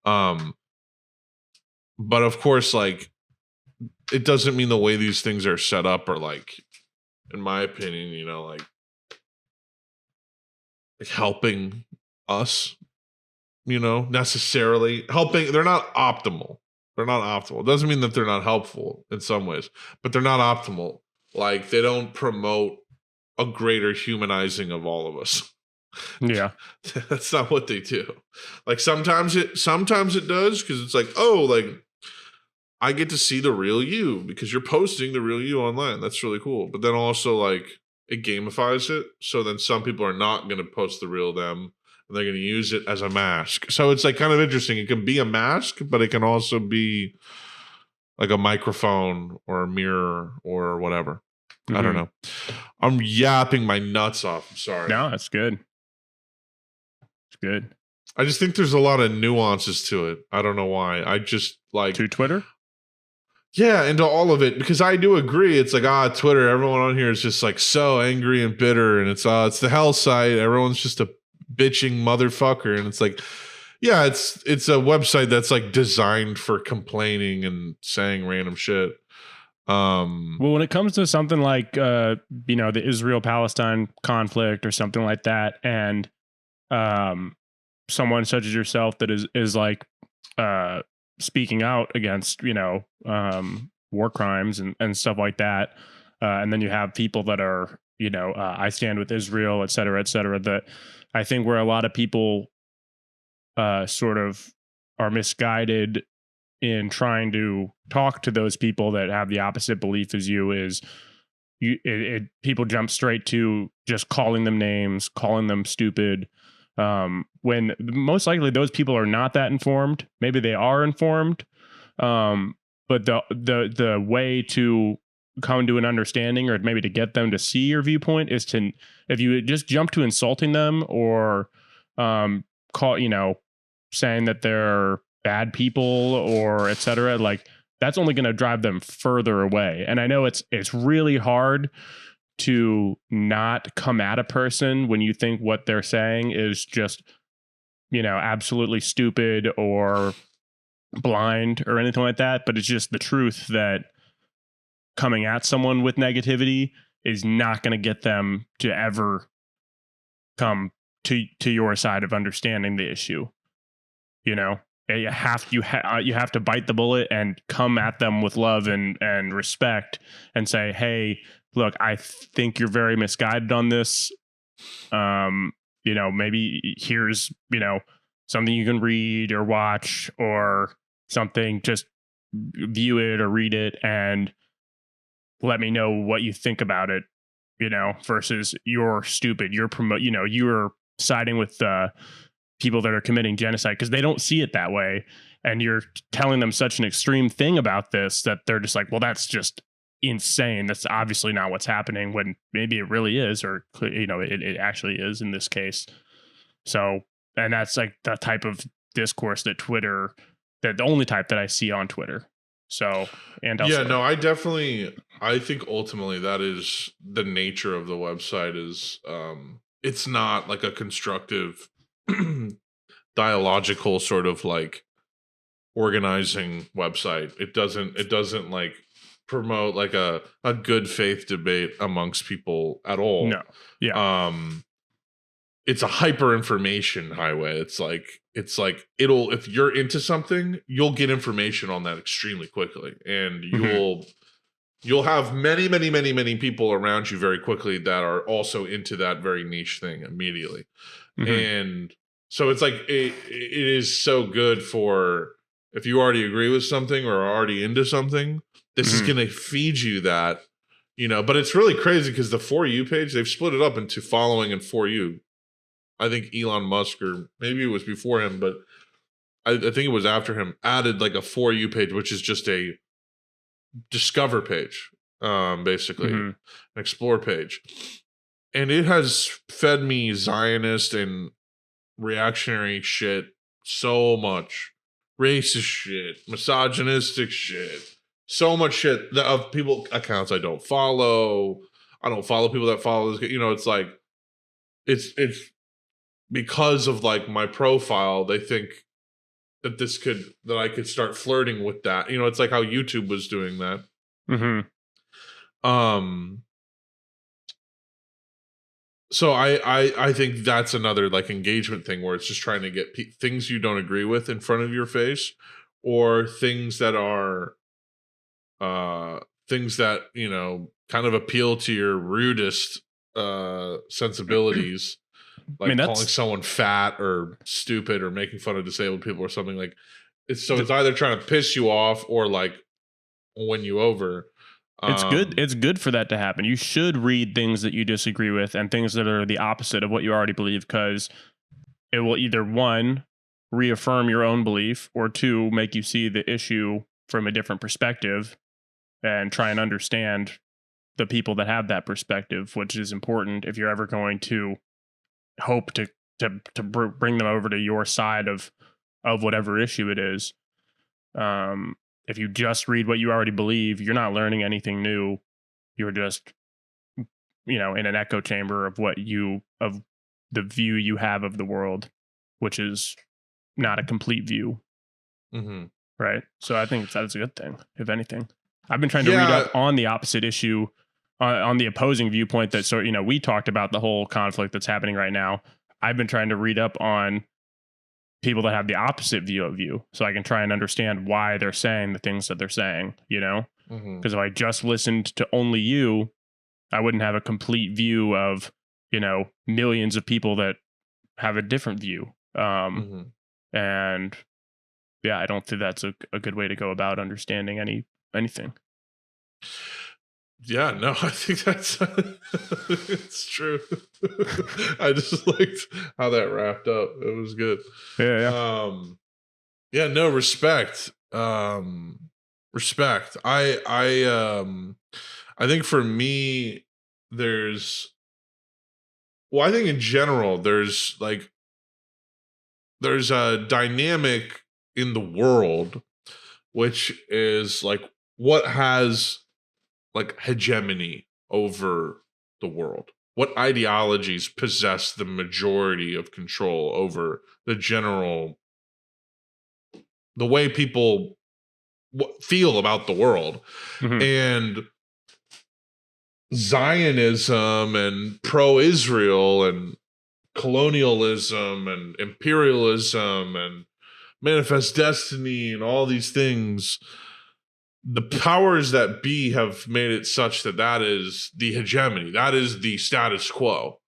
up. But of course, like it doesn't mean the way these things are set up are like, in my opinion, like helping us, necessarily helping. They're not optimal. They're not optimal. It doesn't mean that they're not helpful in some ways, but they're not optimal. Like they don't promote a greater humanizing of all of us. Yeah. That's not what they do. Like sometimes it does, because it's like, oh, like I get to see the real you because you're posting the real you online. That's really cool. But then also like it gamifies it. So then some people are not going to post the real them, and they're going to use it as a mask. So it's like kind of interesting. It can be a mask, but it can also be like a microphone or a mirror or whatever. I don't know. I'm yapping my nuts off. I'm sorry. No, that's good. It's good. I just think there's a lot of nuances to it. I don't know why. I just like To Twitter? yeah, into all of it, because I do agree. It's like Twitter. Everyone on here is just like so angry and bitter, and it's the hell site. Everyone's just a bitching motherfucker, and it's like, yeah, it's a website that's like designed for complaining and saying random shit. Well, when it comes to something like the Israel-Palestine conflict or something like that, and someone such as yourself that is like speaking out against war crimes and stuff like that, and then you have people that are I stand with Israel, et cetera, that I think where a lot of people sort of are misguided in trying to talk to those people that have the opposite belief as you is people jump straight to just calling them names, calling them stupid, when most likely those people are not that informed. Maybe they are informed, but the way to come to an understanding, or maybe to get them to see your viewpoint, is to, if you just jump to insulting them or saying that they're bad people or etc., like that's only going to drive them further away. And I know it's really hard to not come at a person when you think what they're saying is just absolutely stupid or blind or anything like that, but it's just the truth that coming at someone with negativity is not going to get them to ever come to your side of understanding the issue. You know, you have to bite the bullet and come at them with love and respect and say, hey, look, I think you're very misguided on this. You know, maybe here's, you know, something you can read or watch or something, just view it or read it and let me know what you think about it, you know, versus you're stupid. You're siding with people that are committing genocide because they don't see it that way. And you're telling them such an extreme thing about this that they're just like, well, that's just insane. That's obviously not what's happening, when maybe it really is, or, you know, it actually is in this case. So, and that's like the type of discourse that the only type that I see on Twitter. So, and yeah, elsewhere. no, I think ultimately that is the nature of the website is, it's not like a constructive dialogical sort of like organizing website. It doesn't like promote like a good faith debate amongst people at all. No. Yeah. It's a hyper information highway. It's like if you're into something, you'll get information on that extremely quickly, and you'll have many people around you very quickly that are also into that very niche thing immediately. And so it's like it is so good for, if you already agree with something or are already into something, this is going to feed you that, you know. But it's really crazy because the For You page, they've split it up into following and For You. I think Elon Musk, or maybe it was before him, but I think it was after him, added like a For You page, which is just a discover page, basically, an explore page. And it has fed me Zionist and reactionary shit so much. Racist shit, misogynistic shit, so much shit of people, accounts I don't follow. I don't follow people that follow this. You know, it's like, it's because of like my profile, they think that I could start flirting with that. You know, it's like how YouTube was doing that. So I think that's another like engagement thing where it's just trying to get things you don't agree with in front of your face, or things that are things that, you know, kind of appeal to your rudest sensibilities, like calling someone fat or stupid or making fun of disabled people or something. Like it's either trying to piss you off or like win you over. It's good. It's good for that to happen. You should read things that you disagree with and things that are the opposite of what you already believe, because it will either, one, reaffirm your own belief, or two, make you see the issue from a different perspective and try and understand the people that have that perspective, which is important if you're ever going to hope to bring them over to your side of whatever issue it is. If you just read what you already believe, you're not learning anything new. You're just, you know, in an echo chamber of the view you have of the world, which is not a complete view. Right. So I think that's a good thing, if anything. I've been trying to read up on the opposite issue, on the opposing viewpoint that, so, you know, we talked about the whole conflict that's happening right now. I've been trying to read up on people that have the opposite view of you, so I can try and understand why they're saying the things that they're saying, you know? Because if I just listened to only you, I wouldn't have a complete view of, you know, millions of people that have a different view. And yeah, I don't think that's a good way to go about understanding anything. Yeah, no, I think that's it's true. I just liked how that wrapped up. It was good. Yeah, no, respect. Respect. I think for me, I think in general, there's a dynamic in the world, which is like what has like hegemony over the world. What ideologies possess the majority of control over the way people feel about the world. And Zionism and pro-Israel and colonialism and imperialism and manifest destiny and all these things, the powers that be have made it such that that is the hegemony, that is the status quo,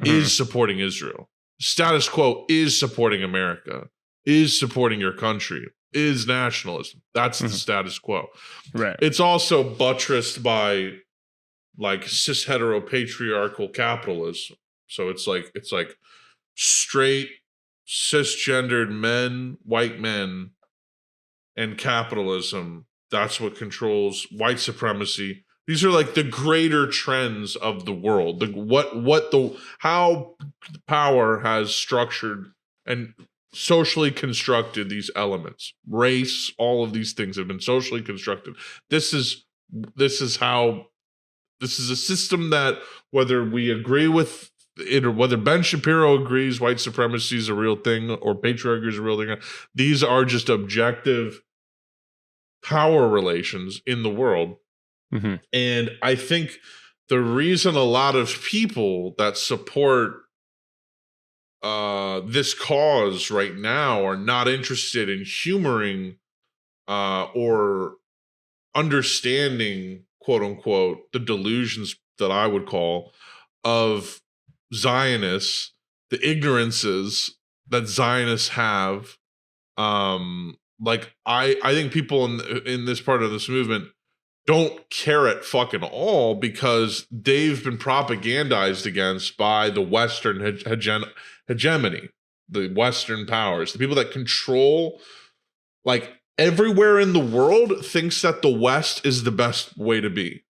is supporting Israel. Status quo is supporting America, is supporting your country, is nationalism. That's the status quo. Right. It's also buttressed by like cis heteropatriarchal capitalism. So it's like straight cisgendered men, white men, and capitalism. That's what controls white supremacy. These are like the greater trends of the world. How power has structured and socially constructed these elements. Race, all of these things have been socially constructed. This is a system that, whether we agree with it or whether Ben Shapiro agrees white supremacy is a real thing or patriarchy is a real thing, these are just objective power relations in the world. And I think the reason a lot of people that support this cause right now are not interested in humoring or understanding, quote unquote, the delusions that I would call of Zionists, the ignorances that Zionists have. Like I think people in this part of this movement don't care at fucking all because they've been propagandized against by the Western hegemony, the Western powers, the people that control, like, everywhere in the world thinks that the West is the best way to be.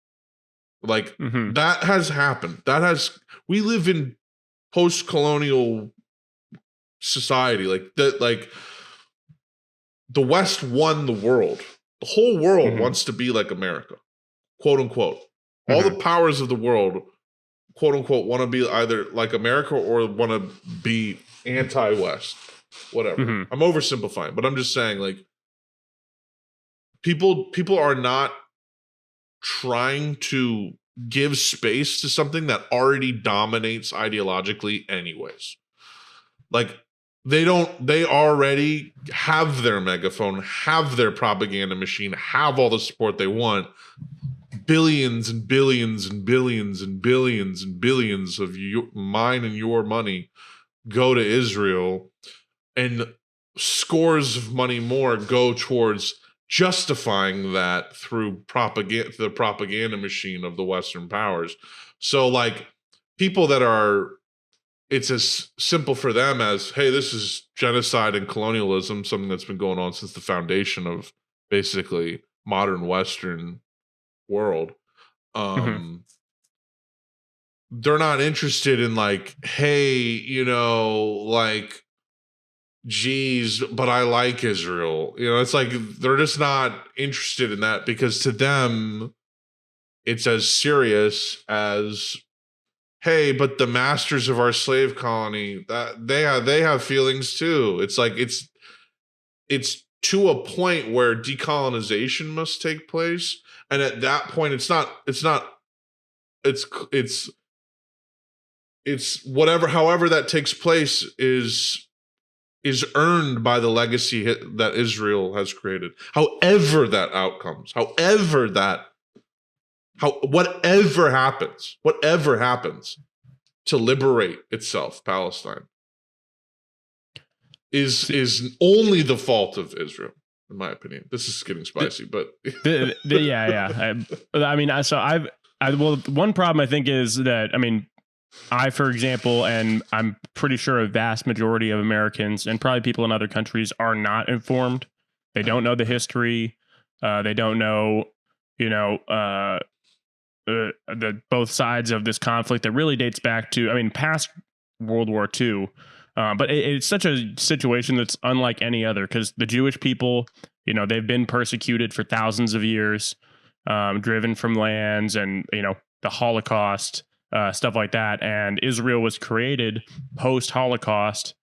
Like, that has happened. We live in post-colonial society. Like the West won the world. The whole world wants to be like America, quote unquote. All the powers of the world, quote unquote, want to be either like America or want to be anti-West, whatever. I'm oversimplifying, but I'm just saying, like, people are not trying to give space to something that already dominates ideologically anyways. Like, they already have their megaphone, have their propaganda machine, have all the support they want. Billions and billions and billions and billions and billions of mine and your money go to Israel, and scores of money more go towards justifying that through the propaganda machine of the Western powers. So, like, people that are, it's as simple for them as, hey, this is genocide and colonialism, something that's been going on since the foundation of basically modern Western world. They're not interested in, like, hey, like, geez, but I like Israel. It's like they're just not interested in that, because to them it's as serious as, hey, but the masters of our slave colony, that they have feelings too. It's like it's to a point where decolonization must take place, and at that point it's whatever, however that takes place is earned by the legacy that Israel has created. However that outcomes, whatever happens to liberate itself, Palestine is only the fault of Israel, in my opinion. This is getting spicy, but yeah. Well, one problem I think is that, for example, and I'm pretty sure a vast majority of Americans and probably people in other countries are not informed. They don't know the history. They don't know, the both sides of this conflict that really dates back to, past World War II. But it's such a situation that's unlike any other, because the Jewish people, they've been persecuted for thousands of years, driven from lands, and, the Holocaust, stuff like that. And Israel was created post-Holocaust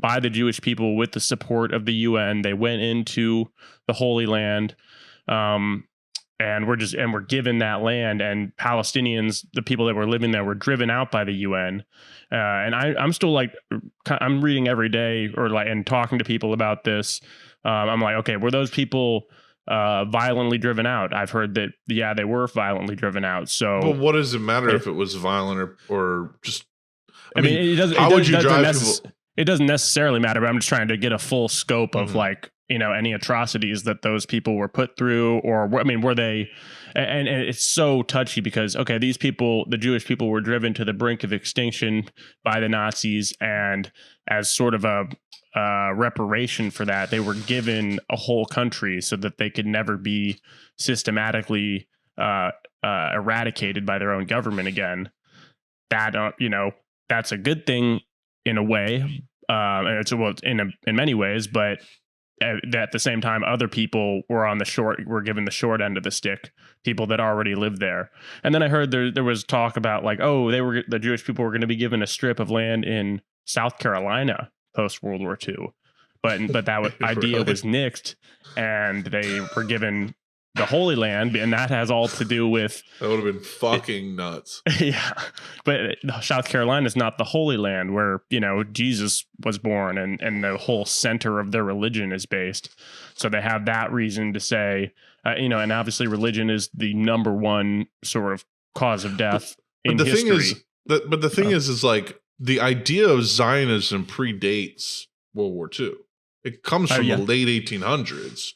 by the Jewish people with the support of the UN. They went into the Holy Land. we're given that land, and Palestinians, the people that were living there, were driven out by the UN. And I'm still like, I'm reading every day and talking to people about this. I'm like, okay, were those people violently driven out? I've heard that, yeah, they were violently driven out. So, but what does it matter if it was violent or just? I mean, it doesn't. How would you drive people? It doesn't necessarily matter, but I'm just trying to get a full scope of like, any atrocities that those people were put through, or I mean, were they? And it's so touchy because, okay, these people, the Jewish people, were driven to the brink of extinction by the Nazis, and as sort of a reparation for that, they were given a whole country so that they could never be systematically eradicated by their own government again. That that's a good thing in a way, and it's in many ways, but at the same time, other people were given the short end of the stick. People that already lived there. And then I heard there was talk about like, oh, the Jewish people were going to be given a strip of land in South Carolina post World War II, but that idea was nixed, and they were given the Holy Land, and that has all to do with... That would have been fucking nuts. Yeah, but South Carolina is not the Holy Land where, Jesus was born and the whole center of their religion is based. So they have that reason to say, and obviously religion is the number one sort of cause of death in history. The thing is like the idea of Zionism predates World War II. It comes from the late 1800s.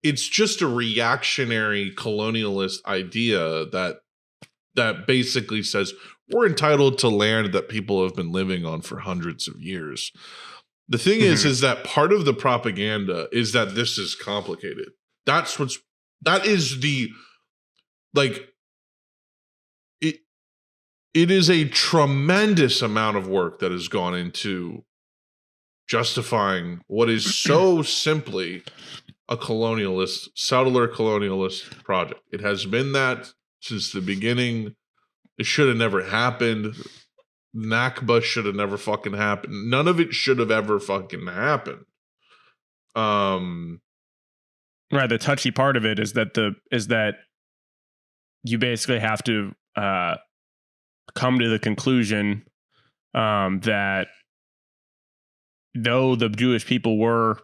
It's just a reactionary colonialist idea that basically says we're entitled to land that people have been living on for hundreds of years. The thing is that part of the propaganda is that this is complicated. That is the, like, it is a tremendous amount of work that has gone into justifying what is so simply a settler colonialist project. It has been that since the beginning. It should have never happened. Nakba should have never fucking happened. None of it should have ever fucking happened. Right. The touchy part of it is that you basically have to come to the conclusion that though the Jewish people were,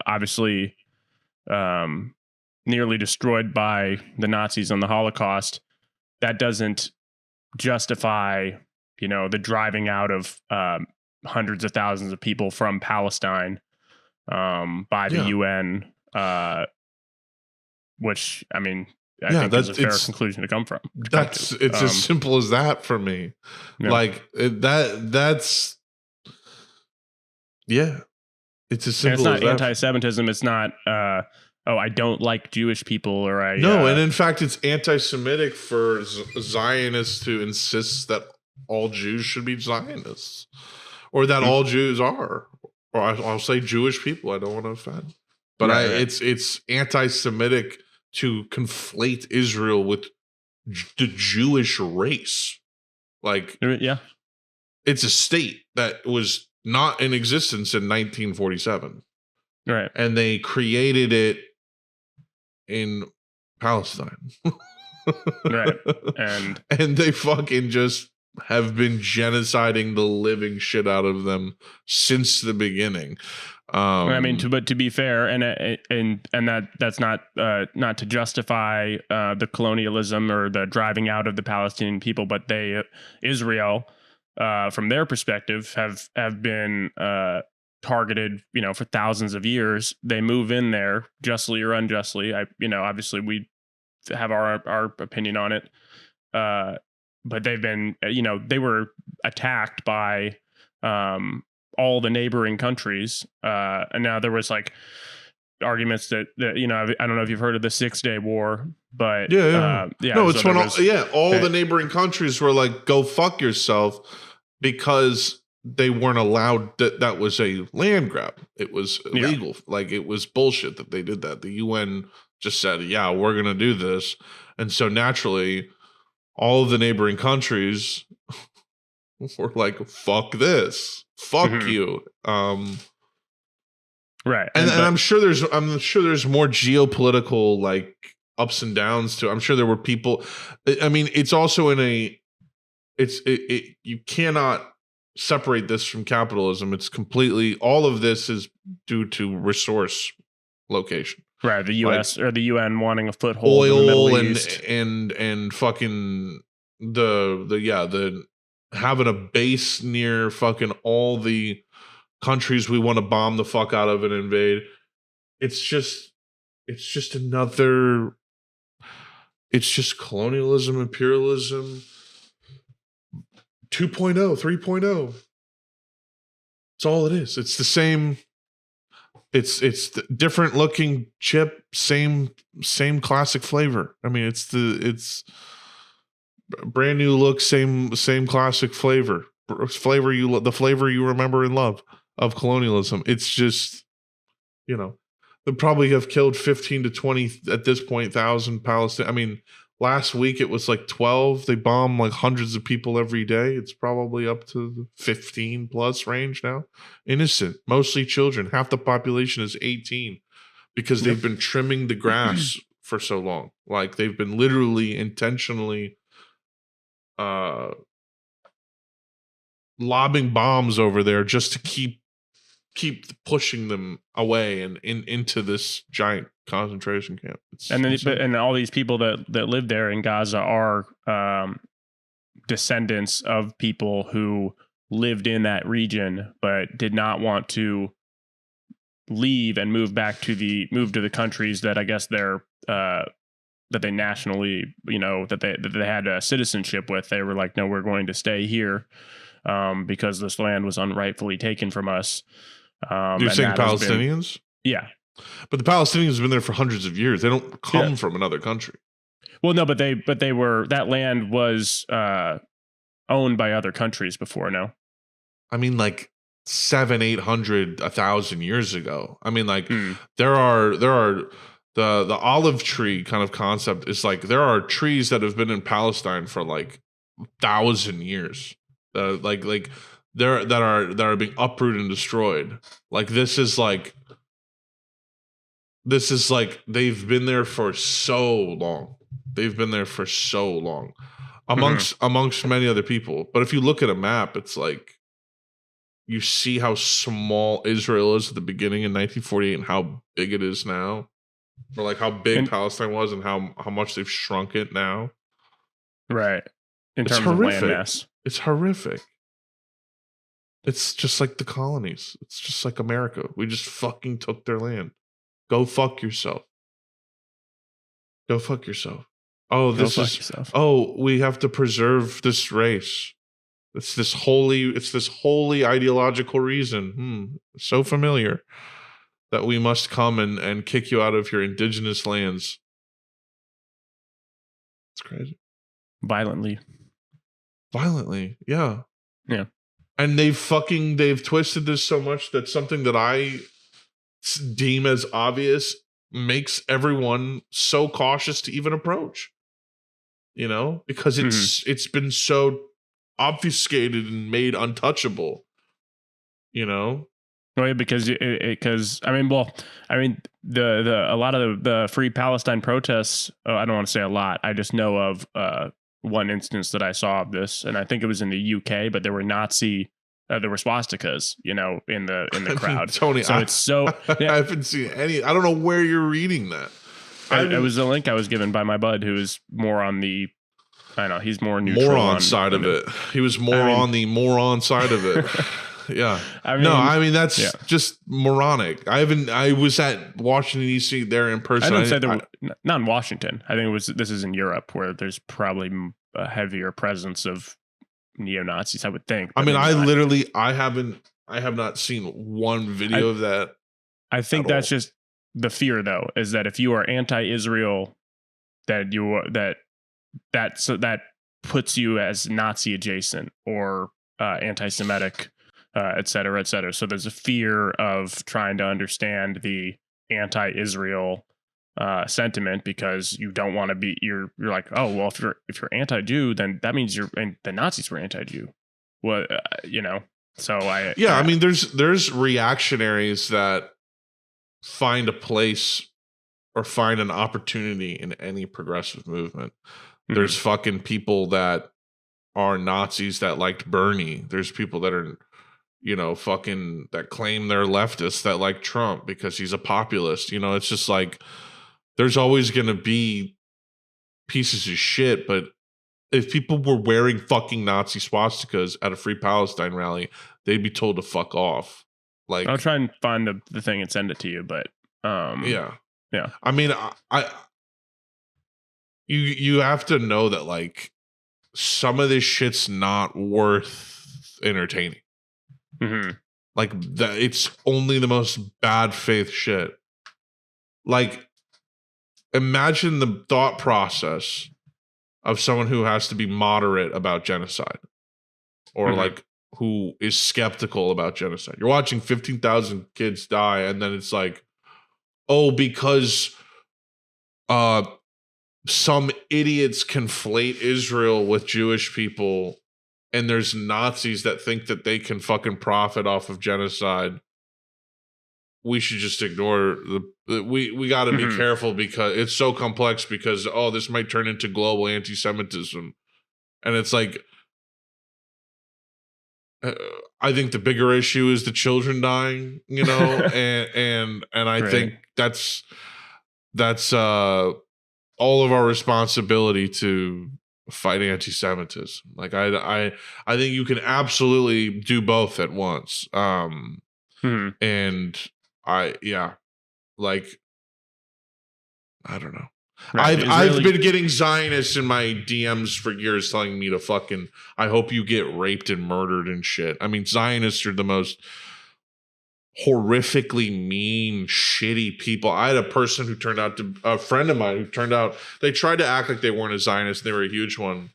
obviously nearly destroyed by the Nazis on the Holocaust, that doesn't justify, the driving out of hundreds of thousands of people from Palestine by the UN, which, I mean, I think is a fair conclusion to come from. It's as simple as that for me. Yeah. Like that's it's as simple as that. It's not anti-Semitism. It's not, I don't like Jewish people, or and in fact, it's anti-Semitic for Zionists to insist that all Jews should be Zionists, or that all Jews are, or I'll say Jewish people. I don't want to offend, but it's anti-Semitic to conflate Israel with the Jewish race. Like, it's a state that was not in existence in 1947. Right. And they created it in Palestine. Right. And they fucking just have been genociding the living shit out of them since the beginning. I mean, to be fair, and that's not to justify the colonialism or the driving out of the Palestinian people, but Israel, from their perspective, have been targeted, for thousands of years. They move in there justly or unjustly. Obviously we have our opinion on it, but they've been, they were attacked by all the neighboring countries, and now there was like arguments that I don't know if you've heard of the 6-Day War, but no, it's so when all the neighboring countries were like, go fuck yourself, because they weren't allowed. That was a land grab. It was illegal. Like, it was bullshit that they did that. The UN just said, we're gonna do this, and so naturally all of the neighboring countries were like, fuck this, fuck you. Right. And I'm sure there's more geopolitical like ups and downs to it. I'm sure there were people. I mean, it's also in a. You cannot separate this from capitalism. It's completely, all of this is due to resource location. Right, the U.S. or the UN wanting a foothold Oil in the Middle East, and fucking the having a base near fucking all the countries we want to bomb the fuck out of and invade. It's just another. It's just colonialism, imperialism. 2.0, 3.0. It's all it is. It's the same. It's the different looking chip, same classic flavor. I mean, it's brand new look, same classic flavor. The flavor you remember and love of colonialism. It's just, they probably have killed 15 to 20 at this point thousand Palestinians. I mean, last week it was like 12. They bomb like hundreds of people every day. It's probably up to the 15 plus range now. Innocent, mostly children. Half the population is 18 because they've been trimming the grass for so long. Like they've been literally intentionally lobbing bombs over there just to keep pushing them away and into this giant concentration camp. And all these people that live there in Gaza are descendants of people who lived in that region but did not want to leave and move to the countries that I guess they're that they nationally, that they had a citizenship with. They were like, no, we're going to stay here because this land was unrightfully taken from us. You're saying Palestinians? Yeah. But the Palestinians have been there for hundreds of years. They don't come from another country. Well, no, but they were, that land was owned by other countries before, no? I mean, like 700, 800, 1,000 years ago. I mean, like there are the olive tree kind of concept is like there are trees that have been in Palestine for like 1,000 years. Like that are being uprooted and destroyed. Like this is like they've been there for so long. They've been there for so long amongst many other people. But if you look at a map, it's like you see how small Israel is at the beginning in 1948 and how big it is now. Or like how big Palestine was and how much they've shrunk it now. Right. In terms of land mass. It's horrific. It's just like the colonies. It's just like America. We just fucking took their land. Go fuck yourself. Go fuck yourself. Oh, we have to preserve this race. It's this holy ideological reason. So familiar that we must come and kick you out of your indigenous lands. It's crazy. Violently, yeah. Yeah. And they've twisted this so much that something that I deem as obvious makes everyone so cautious to even approach. Because it's been so obfuscated and made untouchable. Oh yeah, because a lot of the Free Palestine protests. I don't want to say a lot. I just know of one instance that I saw of this, and I think it was in the UK. But there were there were swastikas, in the crowd. Tony, so it's so. Yeah. I haven't seen any. I don't know where you're reading that. It was a link I was given by my bud, who is more on the. I know he's more neutral moron side of it. He was on the moron side of it. Yeah. That's just moronic. I was at Washington D.C. there in person. Not in Washington. I think this is in Europe where there's probably a heavier presence of neo-Nazis, I would think. I mean, I have not seen one video of that. I think that's just the fear, though, is that if you are anti-Israel, that puts you as Nazi adjacent or anti-Semitic, et cetera, et cetera. So there's a fear of trying to understand the anti-Israel sentiment because you don't want to be. You're like, oh well, if you're anti-Jew, then that means the Nazis were anti-Jew. Well, So I mean, there's reactionaries that find a place or find an opportunity in any progressive movement. Mhm. There's fucking people that are Nazis that liked Bernie. There's people that are, fucking that claim they're leftists that like Trump because he's a populist. It's just like there's always going to be pieces of shit. But if people were wearing fucking Nazi swastikas at a Free Palestine rally, they'd be told to fuck off. Like, I'll try and find the thing and send it to you, but yeah. Yeah. I mean, you have to know that like some of this shit's not worth entertaining. Mm-hmm. Like that, it's only the most bad faith shit. Like, imagine the thought process of someone who has to be moderate about genocide, or Mhm. like who is skeptical about genocide. You're watching 15,000 kids die, and then it's like, oh, because some idiots conflate Israel with Jewish people, and there's Nazis that think that they can fucking profit off of genocide. We should just ignore we got to be Mhm. careful because it's so complex, because this might turn into global anti-Semitism. And it's like, I think the bigger issue is the children dying, and I Right. think that's all of our responsibility to fight anti-Semitism. Like I think you can absolutely do both at once. Mhm. And like, I don't know. Right. I've been getting Zionists in my DMs for years telling me to fucking, I hope you get raped and murdered and shit. I mean, Zionists are the most horrifically mean, shitty people. I had a friend of mine who turned out, they tried to act like they weren't a Zionist. They were a huge one.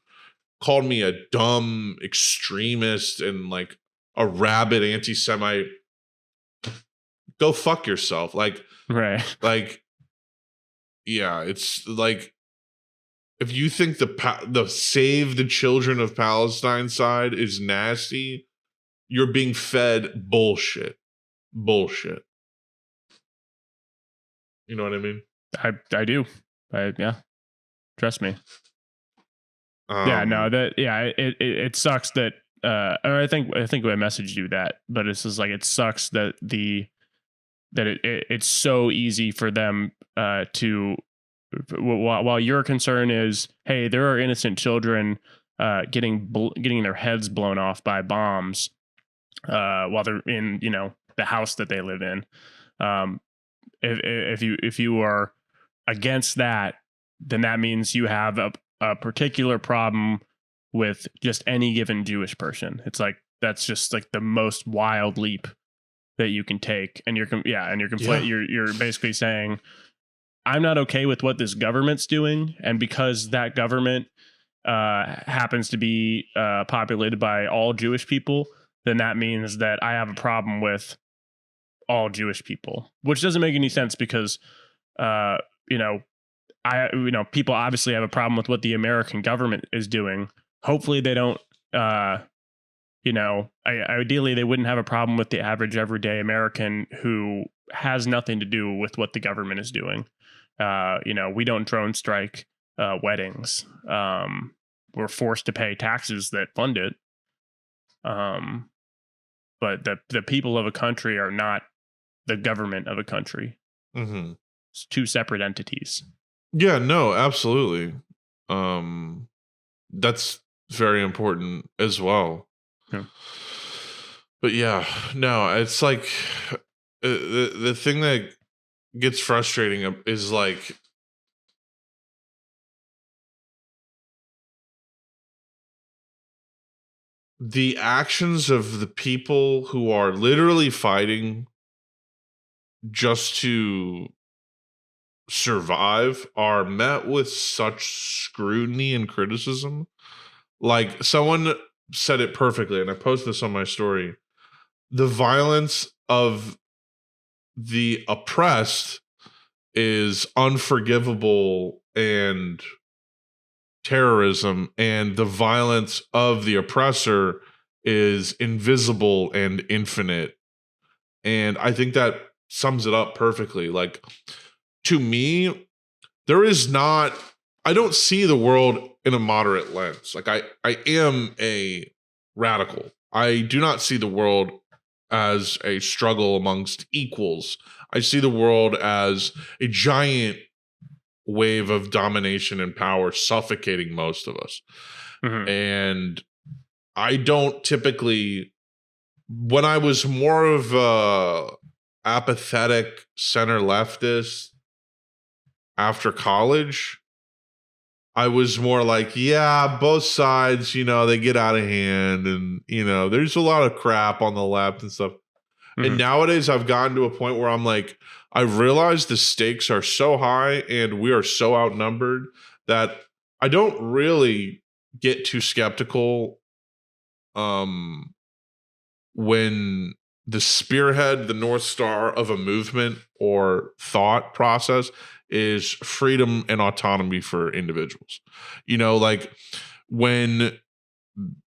Called me a dumb extremist and like a rabid anti-Semite. Go fuck yourself. Like, Right. yeah, it's like, if you think the Save the Children of Palestine side is nasty, you're being fed bullshit. You know what I mean? I do. Yeah. Trust me. Yeah, No, it sucks that or I think I messaged you that, but it's just like, it sucks that it's so easy for them to, while your concern is, hey, there are innocent children getting their heads blown off by bombs while they're in, the house that they live in. If you are against that, then that means you have a particular problem with just any given Jewish person. It's like, that's just like the most wild leap that you can take, and you're you're basically saying, I'm not okay with what this government's doing, and because that government happens to be populated by all Jewish people, then that means that I have a problem with all Jewish people, which doesn't make any sense, because people obviously have a problem with what the American government is doing. Hopefully they don't ideally they wouldn't have a problem with the average everyday American who has nothing to do with what the government is doing. We don't drone strike weddings. We're forced to pay taxes that fund it. But the people of a country are not the government of a country. Mm-hmm. It's two separate entities. Yeah, no, absolutely. That's very important as well. Yeah. But yeah, no, it's like the thing that gets frustrating is like, the actions of the people who are literally fighting just to survive are met with such scrutiny and criticism. Like, someone said it perfectly, and I posted this on my story. The violence of the oppressed is unforgivable and terrorism, and the violence of the oppressor is invisible and infinite. And I think that sums it up perfectly. Like, to me, there is not, I don't see the world in a moderate lens. Like I am a radical. I do not see the world as a struggle amongst equals. I see the world as a giant wave of domination and power suffocating most of us. Mm-hmm. And I don't typically, when I was more of a apathetic center leftist after college, I was more like, yeah, both sides, they get out of hand, and there's a lot of crap on the left and stuff. Mm-hmm. And nowadays I've gotten to a point where I'm like, I've realized the stakes are so high and we are so outnumbered that I don't really get too skeptical when the spearhead, the North Star of a movement or thought process is freedom and autonomy for individuals. Like when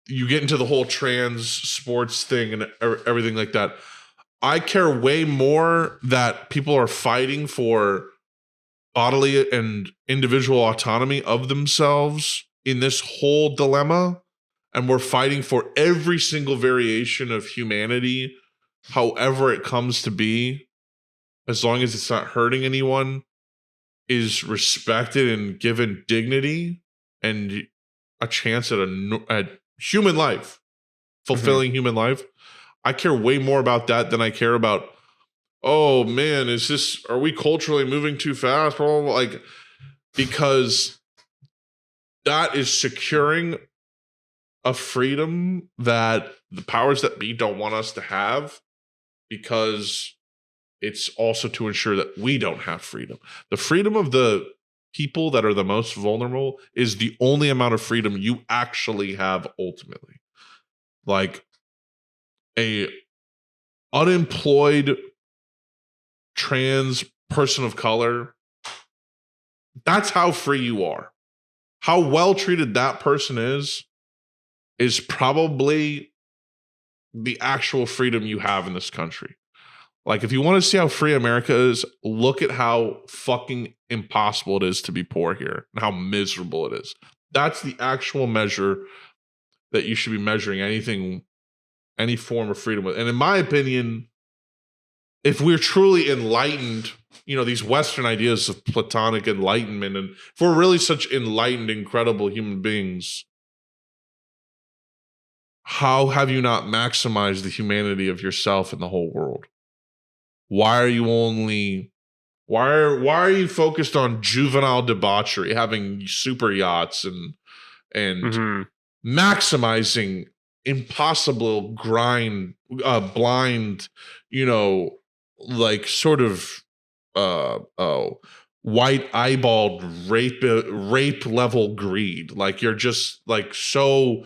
you get into the whole trans sports thing and everything like that, I care way more that people are fighting for bodily and individual autonomy of themselves in this whole dilemma. And we're fighting for every single variation of humanity, however it comes to be, as long as it's not hurting anyone, is respected and given dignity and a chance at a human life, fulfilling human life. I care way more about that than I care about, oh man, are we culturally moving too fast? Like, because that is securing a freedom that the powers that be don't want us to have, because it's also to ensure that we don't have freedom. The freedom of the people that are the most vulnerable is the only amount of freedom you actually have ultimately. Like a unemployed trans person of color, that's how free you are. How well treated that person is probably the actual freedom you have in this country. Like, if you want to see how free America is, look at how fucking impossible it is to be poor here and how miserable it is. That's the actual measure that you should be measuring any form of freedom with. And in my opinion, if we're truly enlightened, these Western ideas of Platonic enlightenment, and if we're really such enlightened, incredible human beings, how have you not maximized the humanity of yourself and the whole world? Why are you focused on juvenile debauchery, having super yachts and maximizing impossible blind, like sort of white eyeballed rape level greed? Like, you're just like, so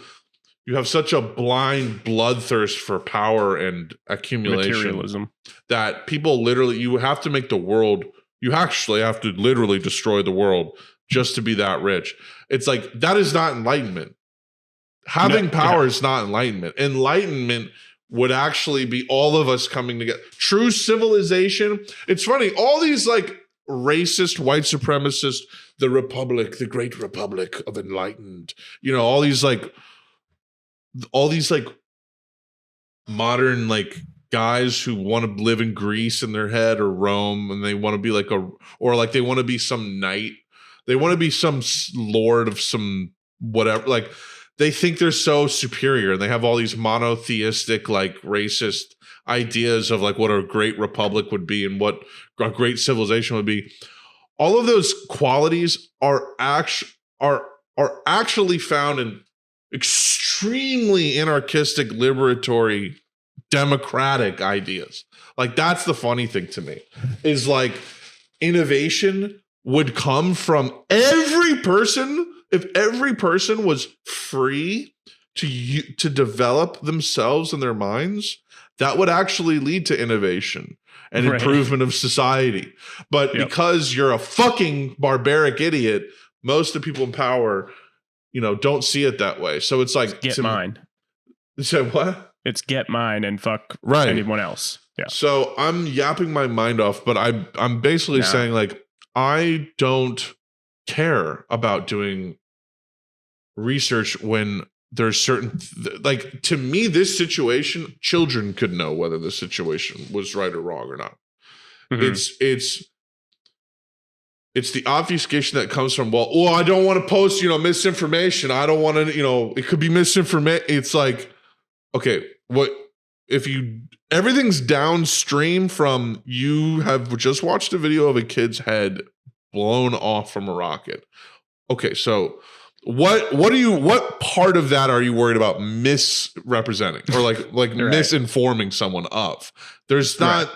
you have such a blind bloodthirst for power and accumulation, materialism, that people you have to make the world, you actually have to literally destroy the world just to be that rich. It's like, that is not enlightenment. Having power is not enlightenment. Enlightenment would actually be all of us coming together. True civilization. It's funny, all these like racist, white supremacist, the republic, the great republic of enlightened, all these modern like guys who want to live in Greece in their head, or Rome, and they want to be they want to be some knight. They want to be some lord of some whatever. Like, they think they're so superior, and they have all these monotheistic, like racist ideas of like what a great republic would be and what a great civilization would be. All of those qualities are actually found in extremely anarchistic, liberatory, democratic ideas. Like, that's the funny thing to me, is like, innovation would come from every person. If every person was free to develop themselves and their minds, that would actually lead to innovation and improvement of society. But because you're a fucking barbaric idiot, most of the people in power, don't see it that way. So it's like, get mine. So what? It's get mine and fuck anyone else. Yeah. So I'm yapping my mind off, but I'm basically saying, like, I don't care about doing research when there's certain like, to me, this situation, children could know whether the situation was right or wrong or not. Mhm. It's the obfuscation that comes from, well, I don't want to post, misinformation. I don't want to, it could be misinformation. It's like, okay, what if everything's downstream from, you have just watched a video of a kid's head blown off from a rocket. Okay, so what part of that are you worried about misrepresenting or like Right. misinforming someone of? There's not,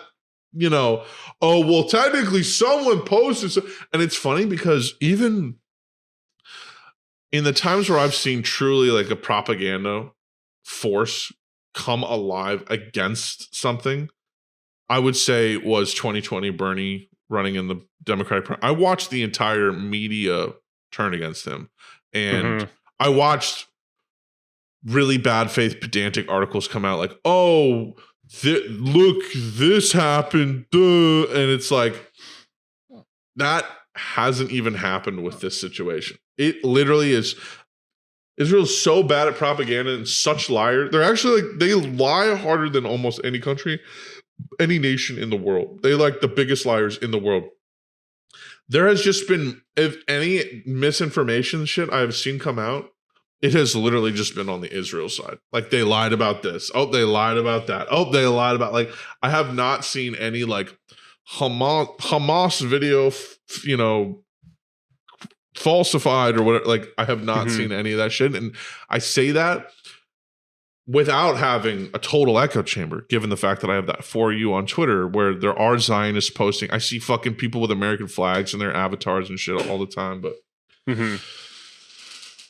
oh, well, technically someone posted. And it's funny because even in the times where I've seen truly like a propaganda force come alive against something, I would say was 2020 Bernie running in the Democratic. I watched the entire media turn against him, and I watched really bad faith pedantic articles come out like, oh, look, this happened, duh. And it's like, that hasn't even happened with this situation. It literally is. Israel's so bad at propaganda and such liars. They're actually like, they lie harder than almost any country, any nation in the world. They like the biggest liars in the world. There has just been, if any misinformation shit I have seen come out, it has literally just been on the Israel side. Like, they lied about this. Oh, they lied about that. Oh, they lied about, like, I have not seen any like Hamas video, falsified or whatever. Like, I have not seen any of that shit. And I say that without having a total echo chamber, given the fact that I have that For You on Twitter where there are Zionists posting. I see fucking people with American flags in their avatars and shit all the time, but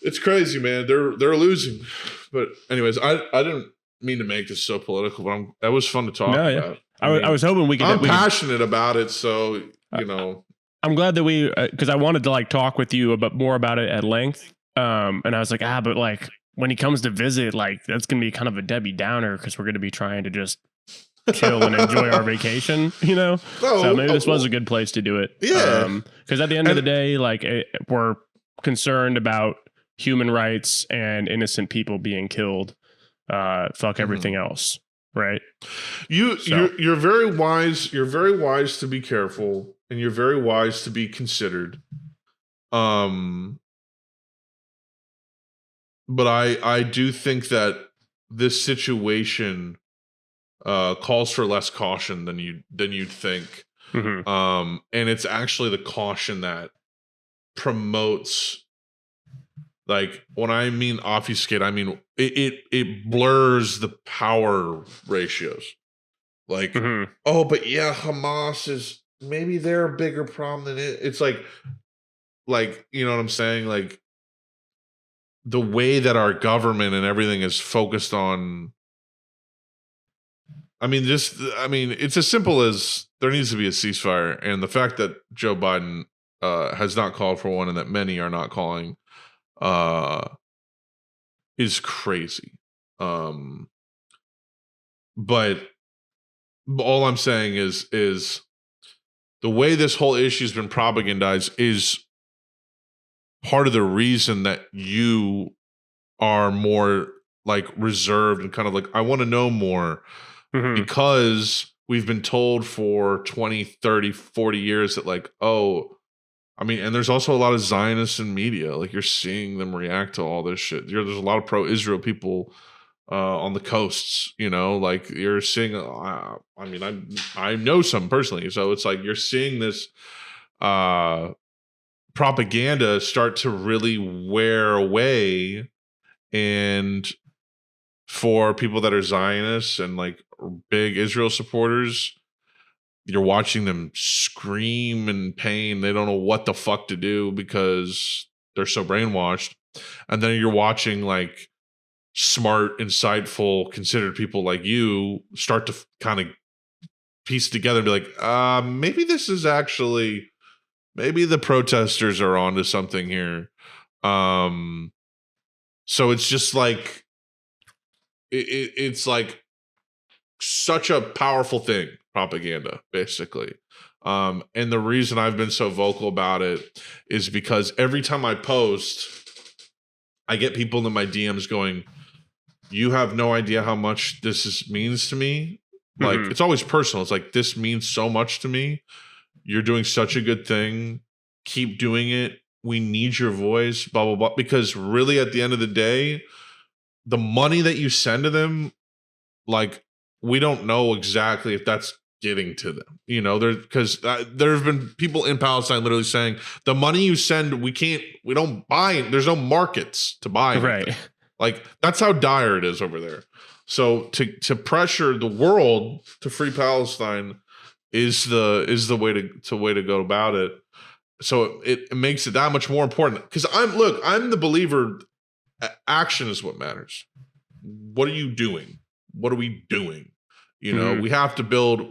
it's crazy, man. They're losing. But anyways, I didn't mean to make this so political, but that was fun to talk about. I was hoping we could. I'm passionate about it, so I'm glad that we, because I wanted to like talk with you more about it at length. And I was like, but like, when he comes to visit, like, that's going to be kind of a Debbie Downer because we're going to be trying to just chill and enjoy our vacation, so maybe this was a good place to do it. Yeah. Because at the end of the day, like, we're concerned about human rights and innocent people being killed. Fuck everything else. Right. You're very wise. You're very wise to be careful, and you're very wise to be considered. But I do think that this situation calls for less caution than you'd think. And it's actually the caution that promotes, like, when I mean obfuscate, I mean it blurs the power ratios. Like, oh, but yeah, Hamas is, maybe they're a bigger problem than it. It's like, you know what I'm saying? Like, the way that our government and everything is focused on, it's as simple as there needs to be a ceasefire, and the fact that Joe Biden has not called for one and that many are not calling is crazy. But all I'm saying is the way this whole issue has been propagandized is part of the reason that you are more like reserved and kind of like, I want to know more, because we've been told for 20, 30, 40 years that, like, and there's also a lot of Zionists in media. Like, you're seeing them react to all this shit. There's a lot of pro-Israel people on the coasts, like, you're seeing, I know some personally. So it's like, you're seeing this propaganda start to really wear away. And for people that are Zionists and like big Israel supporters, you're watching them scream in pain. They don't know what the fuck to do because they're so brainwashed. And then you're watching like smart, insightful, considered people like you start to kind of piece together and be like, maybe this is actually, maybe the protesters are onto something here. So it's just like, it's like such a powerful thing, propaganda, basically. And the reason I've been so vocal about it is because every time I post, I get people in my DMs going, you have no idea how much means to me. Like, it's always personal. It's like, this means so much to me. You're doing such a good thing. Keep doing it. We need your voice, blah, blah, blah. Because really, at the end of the day, the money that you send to them, like, we don't know exactly if that's getting to them. You know, because there have been people in Palestine literally saying, the money you send, we don't buy it. There's no markets to buy anything. Right. Like, that's how dire it is over there. So to pressure the world to free Palestine is the way to go about it. So it makes it that much more important. Because I'm the believer. Action is what matters. What are you doing? What are we doing? You know, we have to build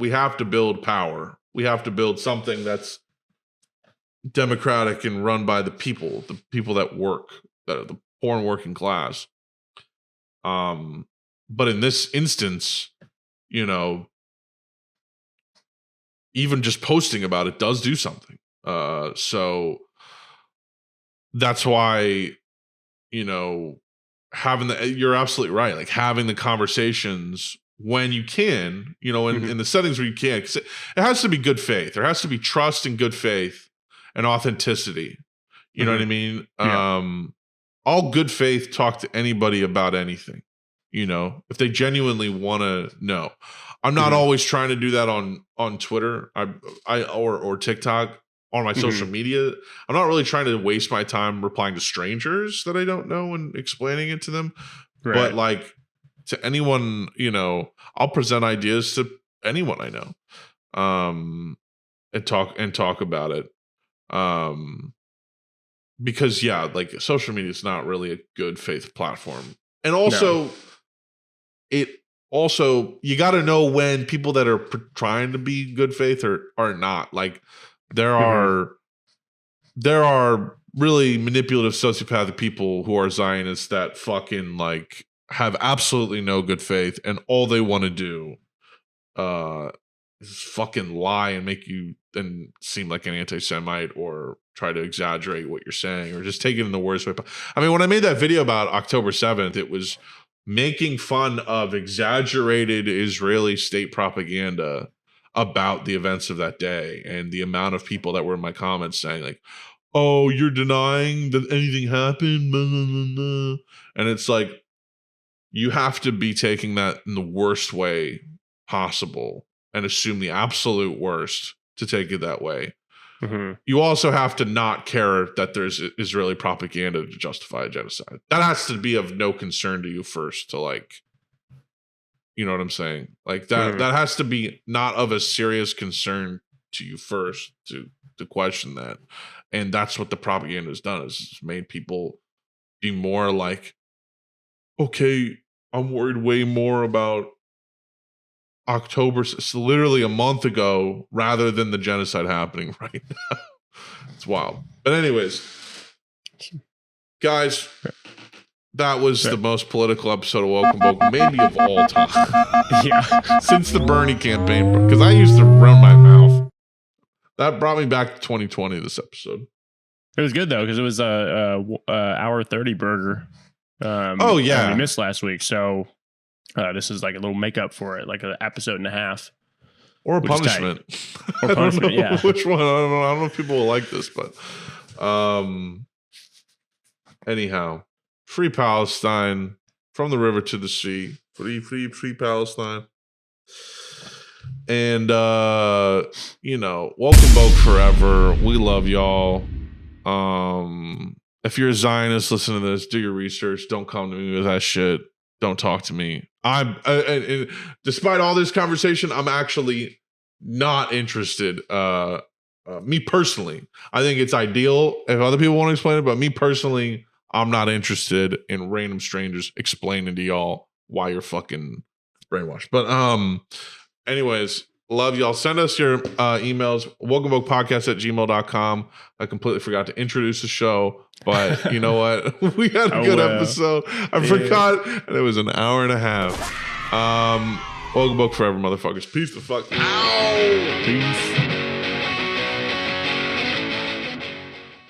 power. We have to build something that's democratic and run by the people that work, the poor and working class. But in this instance, you know, even just posting about it does do something. So that's why, you know, you're absolutely right. Like, having the conversations when you can, you know, in the settings where you can, 'cause it has to be good faith. There has to be trust and good faith and authenticity. You know what I mean? Yeah. All good faith talk to anybody about anything, you know, if they genuinely want to know. I'm not always trying to do that on Twitter or TikTok, on my social media. I'm not really trying to waste my time replying to strangers that I don't know and explaining it to them. Right. But like, to anyone, you know, I'll present ideas to anyone I know, and talk about it. Because like, social media is not really a good faith platform. And also, you got to know when people that are trying to be good faith are not. Like, there are really manipulative, sociopathic people who are Zionists that fucking like have absolutely no good faith, and all they want to do is fucking lie and make you then seem like an anti-Semite, or try to exaggerate what you're saying, or just take it in the worst way. I mean, when I made that video about October 7th, it was making fun of exaggerated Israeli state propaganda about the events of that day, and the amount of people that were in my comments saying like, oh, you're denying that anything happened, blah, blah, blah, blah. And it's like, you have to be taking that in the worst way possible and assume the absolute worst to take it that way. You also have to not care that there's Israeli propaganda to justify a genocide. That has to be of no concern to you first, to like, you know what I'm saying? Like, that has to be not of a serious concern to you first to question that. And that's what the propaganda has done, is it's made people be more like, okay, I'm worried way more about October, so literally a month ago, rather than the genocide happening right now. It's wild. But anyways, guys, that was the most political episode of Woke and Boke maybe of all time. Since the Bernie campaign, because I used to run my mouth. That brought me back to 2020, this episode. It was good, though, because it was a hour 30 burger. We missed last week, so this is like a little makeup for it, like an episode and a half. Or a punishment. Or punishment, yeah. Which one? I don't know if people will like this, but anyhow, free Palestine, from the river to the sea. Free Palestine. And you know, welcome Boke forever. We love y'all. If you're a Zionist, listen to this, do your research. Don't come to me with that shit. Don't talk to me. Despite all this conversation, I'm actually not interested. Me personally, I think it's ideal if other people want to explain it, but me personally, I'm not interested in random strangers explaining to y'all why you're fucking brainwashed. But anyways, love y'all. Send us your emails, wokenbokepodcast@gmail.com. I completely forgot to introduce the show, but you know what? We had a good episode. I forgot, and it was an hour and a half. Woken Boke forever, motherfuckers. Peace the fuck out. Peace.